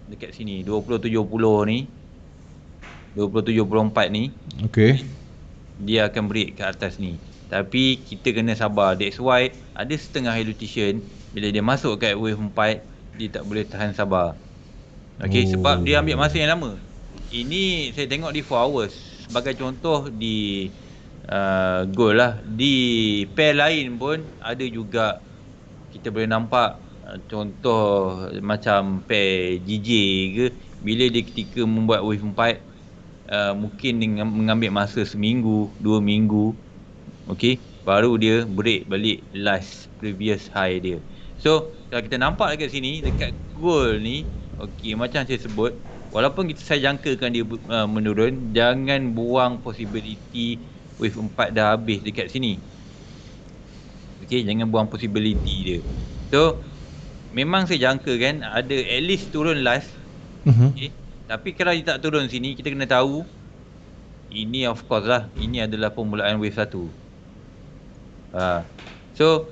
dekat sini 2070 ni, 2074 ni. Okey. Dia akan break ke atas ni. Tapi kita kena sabar. That's why ada setengah elutition, bila dia masuk kat wave 4, dia tak boleh tahan sabar. Okey, sebab dia ambil masa yang lama. Ini saya tengok di 4 hours. Sebagai contoh di gold lah. Di pair lain pun ada juga kita boleh nampak contoh macam pair GJ ke, bila dia ketika membuat wave 4 mungkin mengambil masa seminggu, 2 minggu. Okey, baru dia break balik last previous high dia. So kalau kita nampak dekat sini, dekat gold ni, okey, macam saya sebut, walaupun saya jangkakan dia menurun, jangan buang possibility wave 4 dah habis dekat sini. Okey, jangan buang possibility dia. So memang saya jangka kan ada at least turun last. Okay. Tapi kalau dia tak turun sini, kita kena tahu ini of course lah, ini adalah permulaan wave 1. So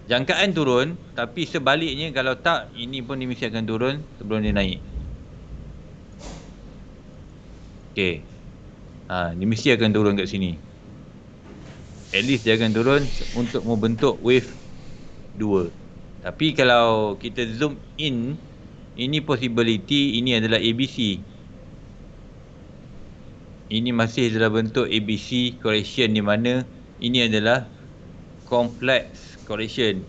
jangkaan turun, tapi sebaliknya kalau tak, ini pun dia mesti akan turun sebelum dia naik. Okay, dia mesti akan turun kat sini. At least dia akan turun untuk membentuk wave 2. Tapi kalau kita zoom in, ini possibility, ini adalah ABC. Ini masih dalam bentuk ABC correction, di mana ini adalah complex correction.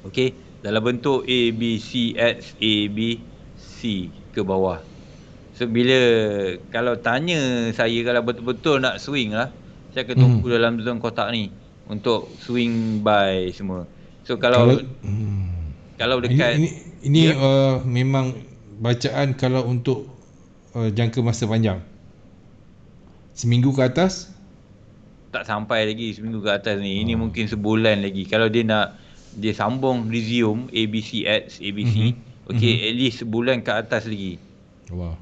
Okey, dalam bentuk ABCX, ABC ke bawah. So bila kalau tanya saya, kalau betul-betul nak swing lah, saya akan tunggu dalam zone kotak ni untuk swing buy semua. So kalau dekat ini memang bacaan kalau untuk jangka masa panjang. Seminggu ke atas? Tak sampai lagi seminggu ke atas ni. Ini mungkin sebulan lagi. Kalau dia sambung resume ABCX, ABC, okey, at least sebulan ke atas lagi. Wow.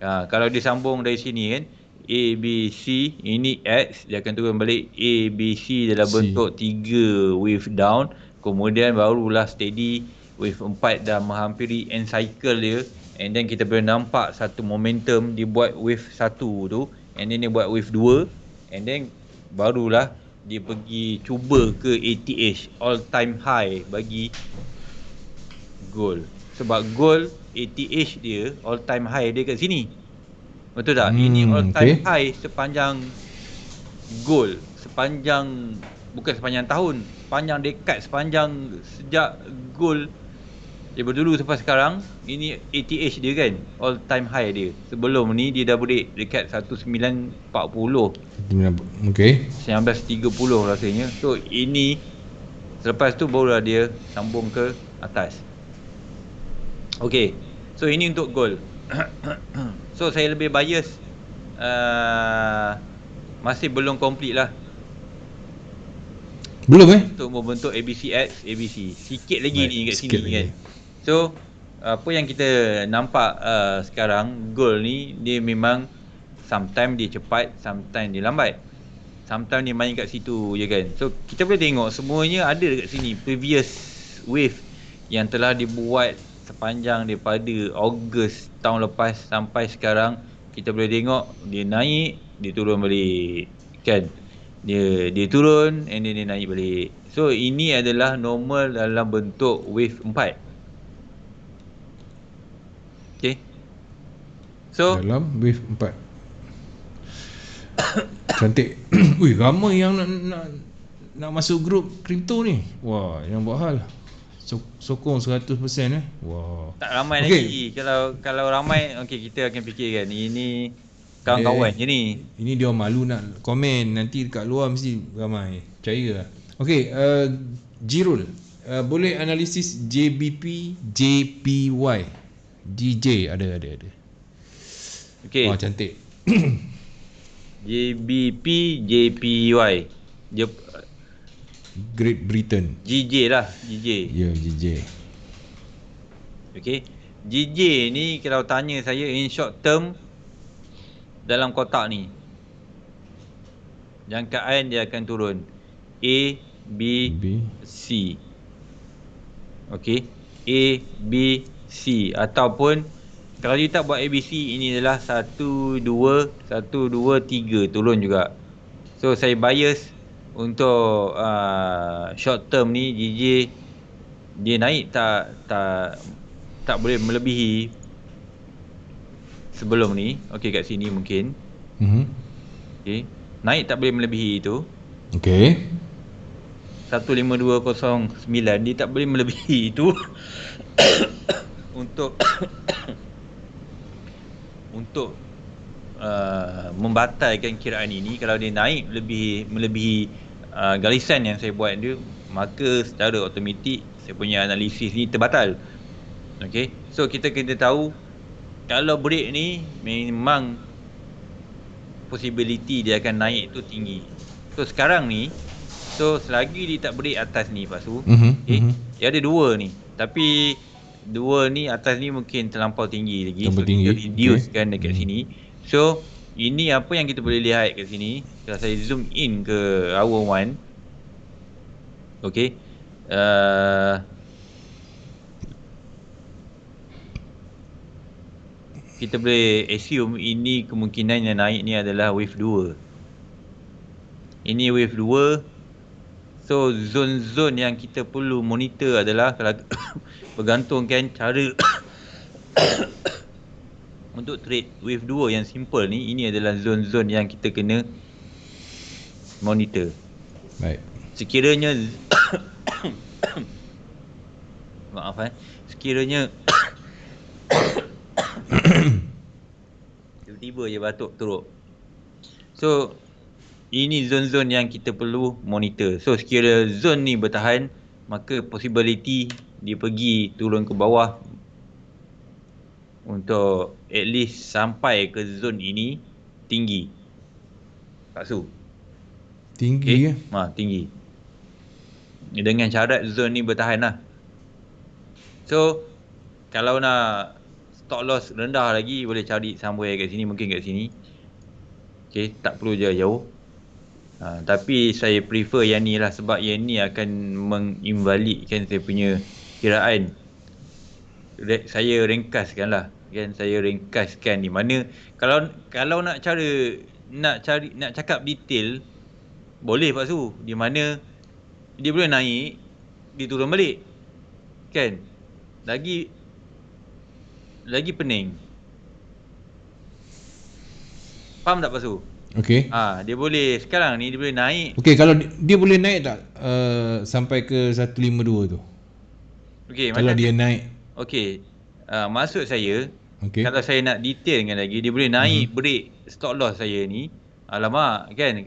Kalau dia sambung dari sini kan, ABC, ini X, dia akan turun balik ABC dalam bentuk 3 wave down, kemudian barulah steady wave 4 dah menghampiri end cycle dia, and then kita boleh nampak satu momentum dia buat wave 1 tu, and then dia buat wave 2, and then barulah dia pergi cuba ke ATH, all time high bagi gold. Sebab gold ATH dia, all time high dia kat sini. Betul tak? Ini all time high sepanjang gold, bukan sepanjang tahun, sepanjang dekad, sepanjang sejak gold daripada dulu sampai sekarang. Ini ATH dia kan, all time high dia. Sebelum ni dia dah break dekat 1940. Okey. 1930 rasanya. So ini selepas tu barulah dia sambung ke atas. Okey. So ini untuk gold. So saya lebih bias, masih belum complete lah. Belum untuk membentuk ABCX, ABC. Sikit lagi ni kat sini lagi kan. So apa yang kita nampak sekarang, gold ni dia memang sometimes dia cepat, sometimes dia lambat. Sometimes dia main kat situ je kan. So kita boleh tengok semuanya ada dekat sini previous wave yang telah dibuat sepanjang daripada Ogos tahun lepas sampai sekarang. Kita boleh tengok dia naik, dia turun balik kan. Dia turun and then dia naik balik. So ini adalah normal dalam bentuk wave 4. Okay. So dalam wave 4. Cantik. Ui, ramai yang nak masuk grup kripto ni. Wah, yang buat hal. Sokong 100% Wah. Tak ramai lagi. Kalau ramai, okey, kita akan fikirkan ini kawan-kawan je ni. Ini dia malu nak komen, nanti dekat luar mesti ramai. Percaya. Okey, Jirul, boleh analisis JBP, JPY, DJ ada. Okey. Wah, cantik. JBP, JPY. Great Britain. GJ lah, GJ. Ya, GJ. Okey. GJ ni kalau tanya saya in short term dalam kotak ni, jangkaan dia akan turun A, B, C. Okey. A, B, C. Ataupun kalau dia tak buat ABC, ini adalah 1, 2, 3 turun juga. So saya bias untuk short term ni, GJ dia naik tak boleh melebihi sebelum ni. Okey, kat sini mungkin. Okey. Naik tak boleh melebihi itu. Okey. 15209 dia tak boleh melebihi itu. untuk membatalkan kiraan ini. Kalau dia naik melebihi garisan yang saya buat dia, maka secara automatik saya punya analisis ni terbatal. Okay, so kita kena tahu kalau break ni memang possibility dia akan naik tu tinggi. So sekarang ni, so selagi dia tak break atas ni Pak Su, okay, dia ada dua ni. Tapi dua ni atas ni mungkin terlampau tinggi lagi. Terlampau So tinggi, kita reduce kan dekat sini. So ini apa yang kita boleh lihat kat sini. Kalau saya zoom in ke hour 1. Okay, kita boleh assume ini kemungkinan yang naik ni adalah wave 2. Ini wave 2. So zone-zone yang kita perlu monitor adalah kalau bergantungkan cara untuk trade wave 2 yang simple ni, ini adalah zone-zone yang kita kena monitor. Baik. Sekiranya maaf sekiranya tiba-tiba je batuk teruk. So ini zone-zone yang kita perlu monitor. So sekiranya zone ni bertahan, maka possibility dia pergi turun ke bawah untuk at least sampai ke zone ini tinggi. Pak Su. Tinggi ya? Tinggi. Dengan syarat zone ni bertahan lah. So kalau nak stop loss rendah lagi, boleh cari somewhere kat sini, mungkin kat sini. Okay, tak perlu jauh-jauh. Tapi saya prefer yang ni lah, sebab yang ni akan menginvalidkan saya punya kiraan. Saya ringkaskan lah kan, saya ringkaskan di mana kalau nak cakap detail, boleh Pak Su, di mana dia boleh naik, dia turun balik kan, lagi pening. Faham tak Pak Su? Okey. Dia boleh sekarang ni dia boleh naik. Okey, kalau dia boleh naik tak sampai ke 152 tu? Okey, kalau dia naik. Okey. Maksud saya, okey, kalau saya nak detailkan lagi, dia boleh naik break stop loss saya ni. Alamak kan.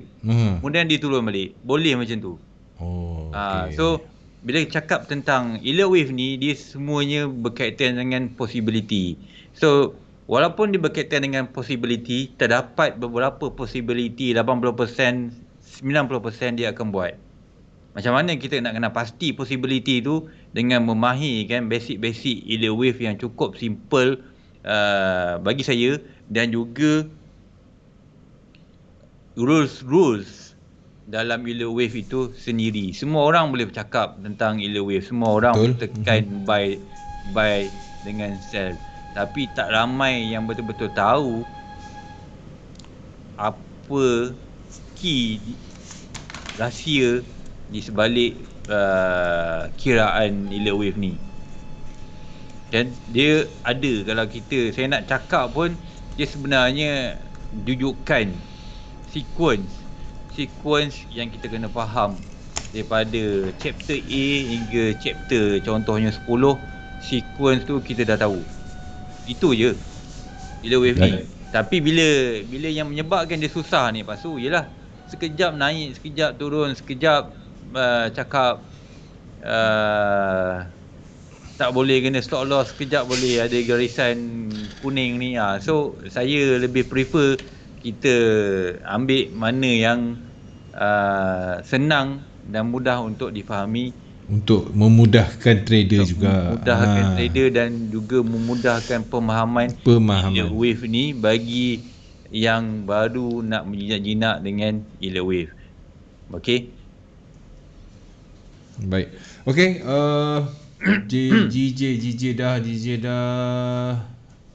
Kemudian dia turun balik. Boleh macam tu. Oh, okey. So bila cakap tentang elliott wave ni, dia semuanya berkaitan dengan possibility. So walaupun dia berkaitan dengan possibility, terdapat beberapa possibility 80%, 90% dia akan buat. Macam mana kita nak kena pasti possibility tu dengan memahirkan basic-basic elliott wave yang cukup simple bagi saya, dan juga rules dalam elliott wave itu sendiri. Semua orang boleh bercakap tentang elliott wave, semua orang boleh tekan buy dengan sell, tapi tak ramai yang betul-betul tahu apa key rahsia di sebalik kiraan elliott wave ni. Dan dia ada, kalau saya nak cakap pun, dia sebenarnya jujukan sequence yang kita kena faham daripada chapter A hingga chapter contohnya 10. Sequence tu kita dah tahu. Itu je elliott wave ni. Tapi bila yang menyebabkan dia susah ni Pak Su, ialah sekejap naik, sekejap turun, sekejap cakap tak boleh kena stop loss, sekejap boleh ada garisan kuning ni. So saya lebih prefer kita ambil mana yang senang dan mudah untuk difahami, untuk memudahkan trader juga. Memudahkan trader dan juga memudahkan pemahaman elliott wave ni bagi yang baru nak menjinak-jinak dengan elliott wave. Okey. Baik. Okey, GJ dah.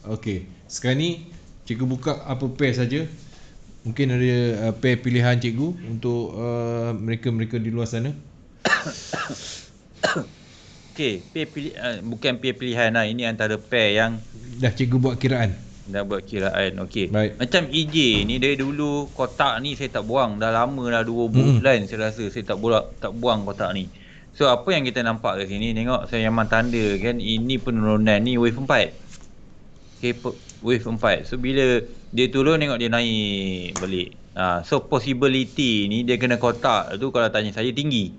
Okey. Sekarang ni cikgu buka apa pair saja. Mungkin ada pair pilihan cikgu untuk mereka-mereka di luar sana. Okey, bukan pair pilihan lah. Ini antara pair yang dah cikgu buat kiraan. Okey. Baik. Macam EJ ni, dari dulu kotak ni saya tak buang. Dah lama dah 2 bulan saya rasa saya tak buang kotak ni. So apa yang kita nampak kat sini, tengok saya memang tanda kan, ini penurunan ni wave 4. Okay, wave 4. So bila dia turun tengok dia naik balik. So possibility ni dia kena kotak tu kalau tanya saya tinggi.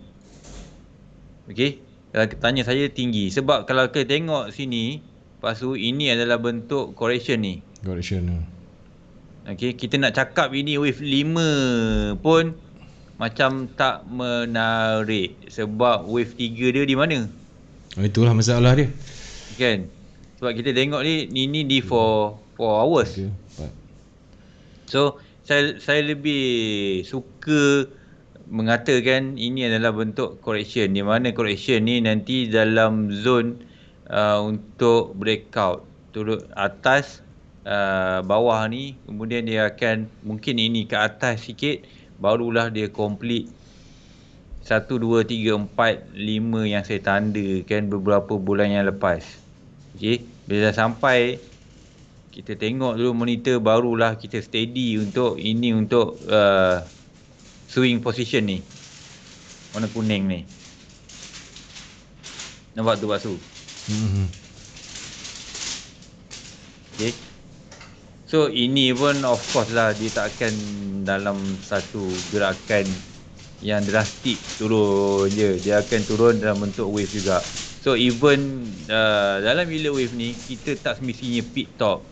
Okey. Kalau tanya saya tinggi. Sebab kalau kita tengok sini, lepas tu ini adalah bentuk correction ni. Correction. Okey, kita nak cakap ini wave 5 pun macam tak menarik. Sebab wave 3 dia di mana? Itulah masalah dia. Kan? Sebab kita tengok ni ini di 4 hours. Okay. So saya lebih suka mengatakan ini adalah bentuk correction, di mana correction ni nanti dalam zone untuk breakout turun atas bawah ni, kemudian dia akan mungkin ini ke atas sikit, barulah dia complete 1, 2, 3, 4, 5 yang saya tandakan beberapa bulan yang lepas. Okay, bila dah sampai kita tengok dulu monitor, barulah kita steady untuk ini, untuk swing position ni, warna kuning ni. Nampak tu Pak Su? Okay. So ini pun of course lah dia tak akan dalam satu gerakan yang drastik turun je. Dia akan turun dalam bentuk wave juga. So even dalam bila wave ni kita tak semestinya pit top.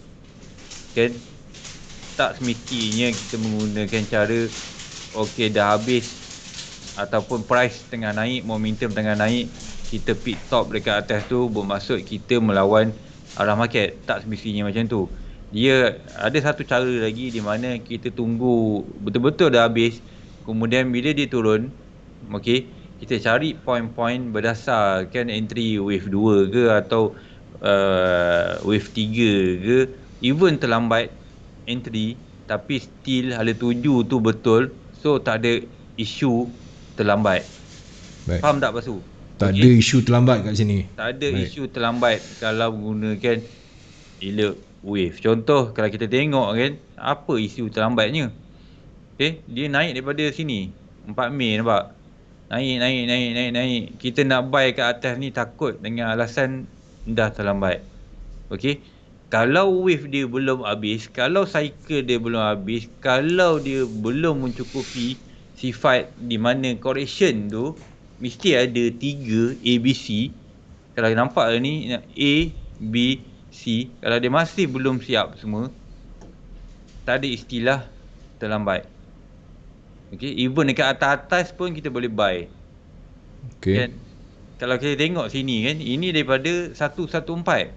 Kan? Tak semestinya kita menggunakan cara okey dah habis ataupun price tengah naik, momentum tengah naik, kita pit top dekat atas tu bermaksud kita melawan arah market. Tak semestinya macam tu. Dia ada satu cara lagi di mana kita tunggu betul-betul dah habis, kemudian bila dia turun, okey, kita cari point-point berdasarkan entry wave 2 ke atau wave 3 ke, even terlambat entry tapi still hala tuju tu betul, so tak ada isu terlambat. Baik. Faham tak Pasu? Tak ada isu terlambat kat sini. Tak ada isu terlambat kalau menggunakan alert wave. Contoh kalau kita tengok kan, apa isu terlambatnya? Okay, dia naik daripada sini 4 Mei, nampak? Naik. Kita nak buy kat atas ni takut dengan alasan dah terlambat. Okay, kalau wave dia belum habis, kalau cycle dia belum habis, kalau dia belum mencukupi sifat di mana correction tu mesti ada 3 ABC. Kalau nampak ni A, B, C, kalau dia masih belum siap semua, tak ada istilah terlambat. Okay, even dekat atas-atas pun kita boleh buy. Okay. Kan? Kalau kita tengok sini kan, ini daripada 114.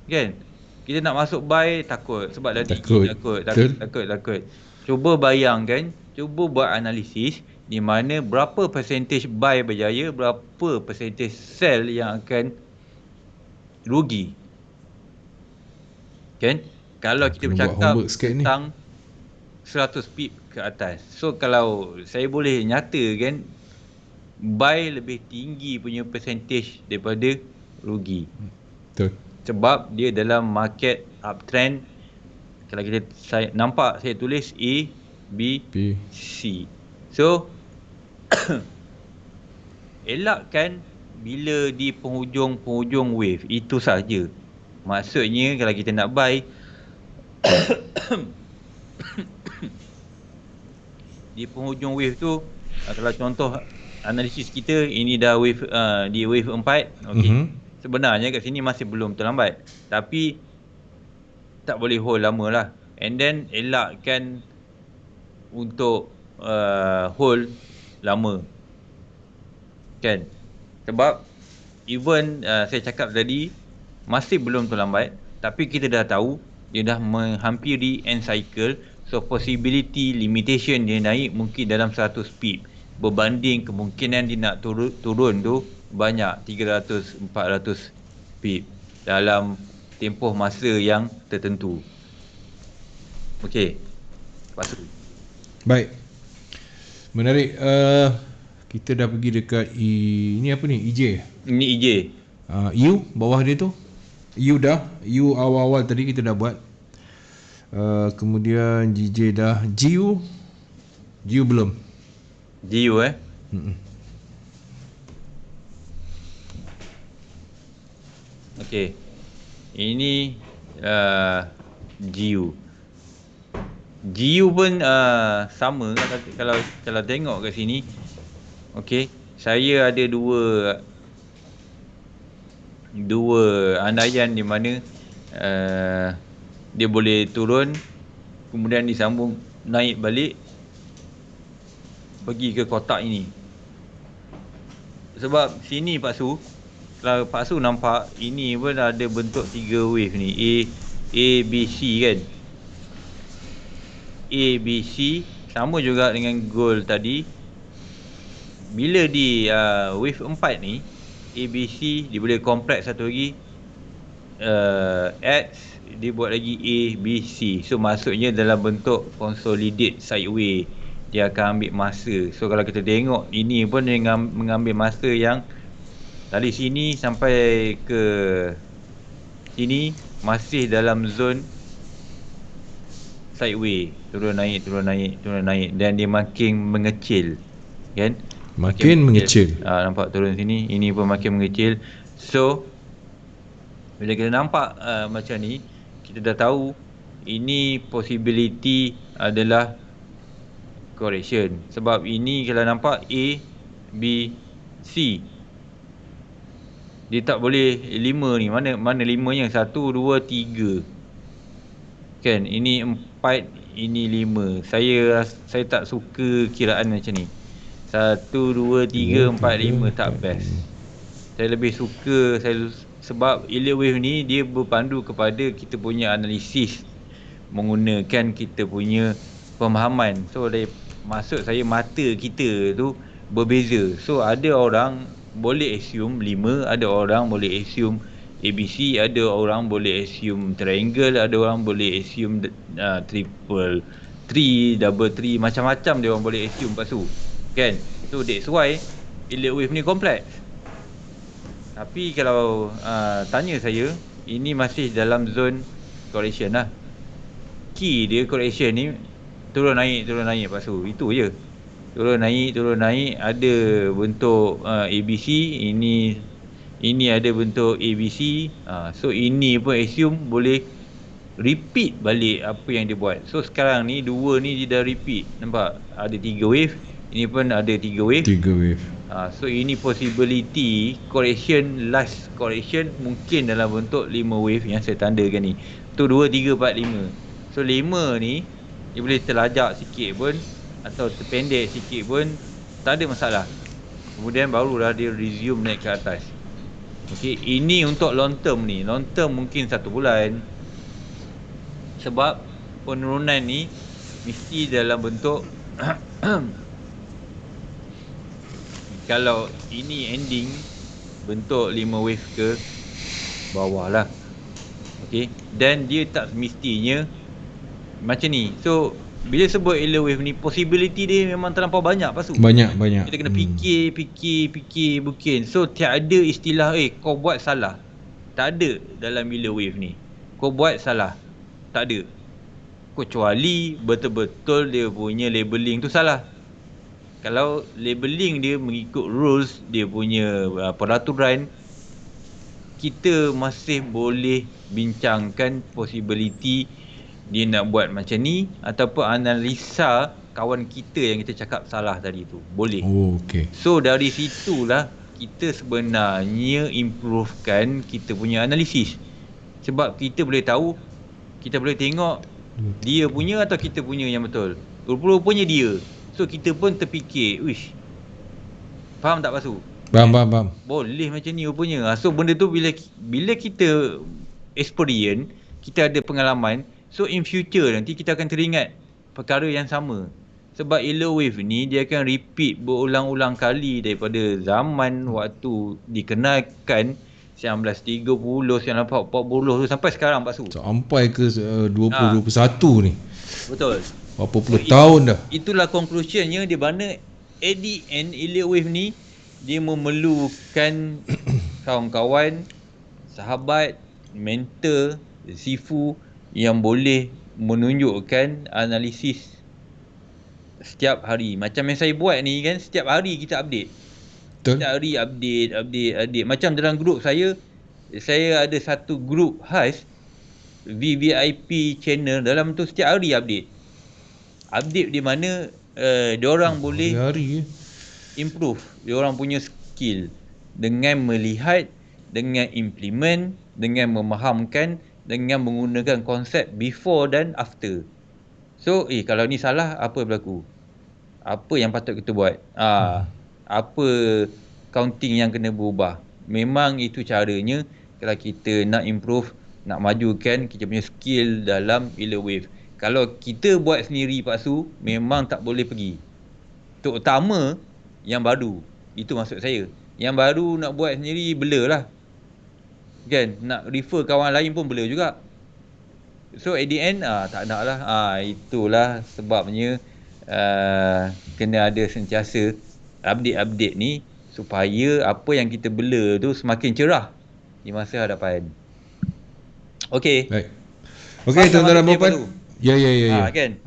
Kan? Kita nak masuk buy takut sebab dah tinggi, takut. Cuba bayangkan, cuba buat analisis di mana berapa percentage buy berjaya, berapa percentage sell yang akan rugi. Kan? Kalau kita bercakap tentang 100 pip ke atas. So kalau saya boleh nyatakan, buy lebih tinggi punya percentage daripada rugi. Betul. Sebab dia dalam market uptrend. Kalau kita nampak saya tulis A, B, C. So elakkan bila di penghujung wave, itu saja. Maksudnya kalau kita nak buy di penghujung wave tu, kalau contoh analisis kita ini dah wave di wave 4, okey. Sebenarnya kat sini masih belum terlambat, tapi tak boleh hold lama lah. And then elakkan untuk hold lama, kan? Sebab even saya cakap tadi masih belum terlambat, tapi kita dah tahu dia dah menghampiri end cycle. So possibility limitation dia naik mungkin dalam 100 pip, berbanding kemungkinan dia nak turun tu banyak, 300-400 pip dalam tempoh masa yang tertentu. Okey, lepas tu. Baik, menarik. Kita dah pergi dekat ini apa ni, EJ? Ini EJ. U bawah dia tu, U awal-awal tadi kita dah buat. Kemudian GJ dah. GU belum. GU Okey. Ini GU. GU pun sama kalau tengok kat sini. Okey, saya ada dua andaian di mana dia boleh turun kemudian disambung naik balik pergi ke kotak ini. Sebab sini Pak Su, kalau Pak Su nampak ini pun ada bentuk 3 wave ni, A, B, C kan. A, B, C sama juga dengan gold tadi. Bila di wave 4 ni, A, B, C dia boleh compress satu lagi, X dia buat lagi A, B, C. So maksudnya dalam bentuk consolidate sideway, dia akan ambil masa. So kalau kita tengok ini pun dia mengambil masa yang dari sini sampai ke sini masih dalam zon sideway, turun naik dan dia makin mengecil kan, Makin mengecil. nampak turun sini, ini pun makin mengecil. So bila kita nampak macam ni, kita dah tahu ini possibility adalah correction. Sebab ini kalau nampak A, B, C, dia tak boleh 5 ni. Mana 5-nya? 1, 2, 3 kan, ini 4, ini 5. Saya tak suka kiraan macam ni. 1, 2, 3, 4, 5 tak best. Saya lebih suka sebab elliott wave ni dia berpandu kepada kita punya analisis menggunakan kita punya pemahaman. So maksud saya mata kita tu berbeza. So ada orang boleh assume 5, ada orang boleh assume ABC, ada orang boleh assume triangle, ada orang boleh assume triple 3, double 3, macam-macam dia orang boleh assume pasu kan. So that's why elliott wave ni kompleks. Tapi kalau tanya saya, ini masih dalam zone correction lah. Key dia correction ni turun naik pasu, itu je. Turun naik, ada bentuk ABC, ini ada bentuk ABC. So ini pun assume boleh repeat balik apa yang dia buat. So sekarang ni dua ni dia dah repeat. Nampak? Ada 3 wave, ini pun ada 3 wave. So ini possibility correction, last correction mungkin dalam bentuk 5 wave yang saya tandakan ni. Tu 2, 3, 4, 5. So 5 ni dia boleh terlajak sikit pun atau terpendek sikit pun tak ada masalah. Kemudian barulah dia resume naik ke atas. Okey, ini untuk long term ni. Long term mungkin 1 bulan. Sebab penurunan ni mesti dalam bentuk kalau ini ending bentuk 5 wave ke bawah lah. Okey, dan dia tak semestinya macam ni. So bila sebut elliott wave ni, possibility dia memang terlampau banyak pasu. Banyak. Kita kena fikir bukan. So tiada istilah kau buat salah. Tak ada dalam elliott wave ni. Kau buat salah. Tak ada. Kecuali betul-betul dia punya labeling tu salah. Kalau labeling dia mengikut rules, dia punya peraturan, kita masih boleh bincangkan possibility dia nak buat macam ni ataupun analisa kawan kita yang kita cakap salah tadi tu. Boleh. Okay. So dari situlah kita sebenarnya improvekan kita punya analisis. Sebab kita boleh tahu, kita boleh tengok dia punya atau kita punya yang betul. Rupa-rupanya dia. So kita pun terfikir, wish, faham tak pasu? Faham. Boleh macam ni rupanya. So benda tu bila kita experience, kita ada pengalaman, so in future nanti kita akan teringat perkara yang sama. Sebab elliott wave ni dia akan repeat berulang-ulang kali daripada zaman waktu dikenalkan 1930, 1940 tu sampai sekarang pasu. Sampai ke 2021 ni. Betul. Berapa puluh tahun dah. Itulah conclusionnya di mana at the end elliott wave ni dia memerlukan kawan-kawan, sahabat, mentor, sifu yang boleh menunjukkan analisis setiap hari. Macam yang saya buat ni kan, setiap hari kita update. Betul. Setiap hari update. Macam dalam grup saya ada satu grup khas VVIP channel dalam tu setiap hari update di mana diorang boleh Hari-hari improve diorang punya skill dengan melihat, dengan implement, dengan memahamkan, dengan menggunakan konsep before dan after. So kalau ni salah, apa berlaku, apa yang patut kita buat, apa counting yang kena berubah. Memang itu caranya kalau kita nak improve, nak majukan kita punya skill dalam Elewave. Kalau kita buat sendiri Pak Su, memang tak boleh pergi. Terutama yang baru, itu maksud saya. Yang baru nak buat sendiri bela lah, kan? Nak refer kawan lain pun bela juga. So at the end tak nak lah. Itulah sebabnya kena ada sentiasa update ni supaya apa yang kita bela tu semakin cerah di masa hadapan. Okey. Baik. Okey, tuan-tuan dan puan. Ya. Kan?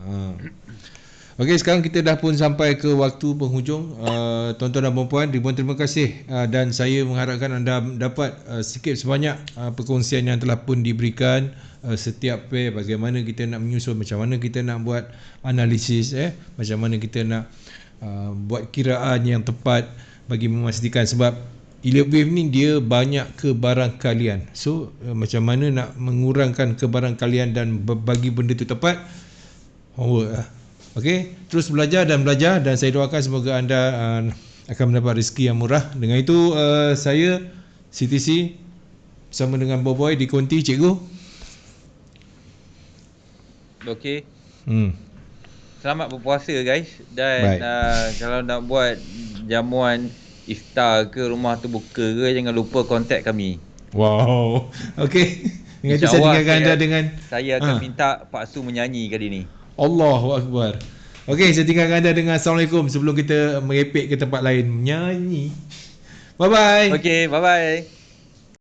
Okey, sekarang kita dah pun sampai ke waktu penghujung. Tuan-tuan dan puan, ribuan terima kasih dan saya mengharapkan anda dapat sikit sebanyak perkongsian yang telah pun diberikan setiap pair, bagaimana kita nak menyusun, macam mana kita nak buat analisis, macam mana kita nak buat kiraan yang tepat bagi memastikan, sebab Elewave ni dia banyak kebarangkalian. So macam mana nak mengurangkan kebarangkalian dan bagi benda tu tepat, homework lah. Okey, terus belajar dan saya doakan semoga anda akan mendapat rezeki yang murah. Dengan itu saya CTC bersama dengan Boboy di Konti Cikgu. Okey. Selamat berpuasa guys, dan kalau nak buat jamuan iftar ke, rumah tu buka ke, jangan lupa kontak kami. Wow. Okey. Dengan itu saya tinggalkan anda dengan saya akan minta Pak Su menyanyi kali ni. Allahu Akbar. Okey, saya tinggalkan anda dengan Assalamualaikum sebelum kita merepek ke tempat lain menyanyi. Bye bye. Okey, bye bye.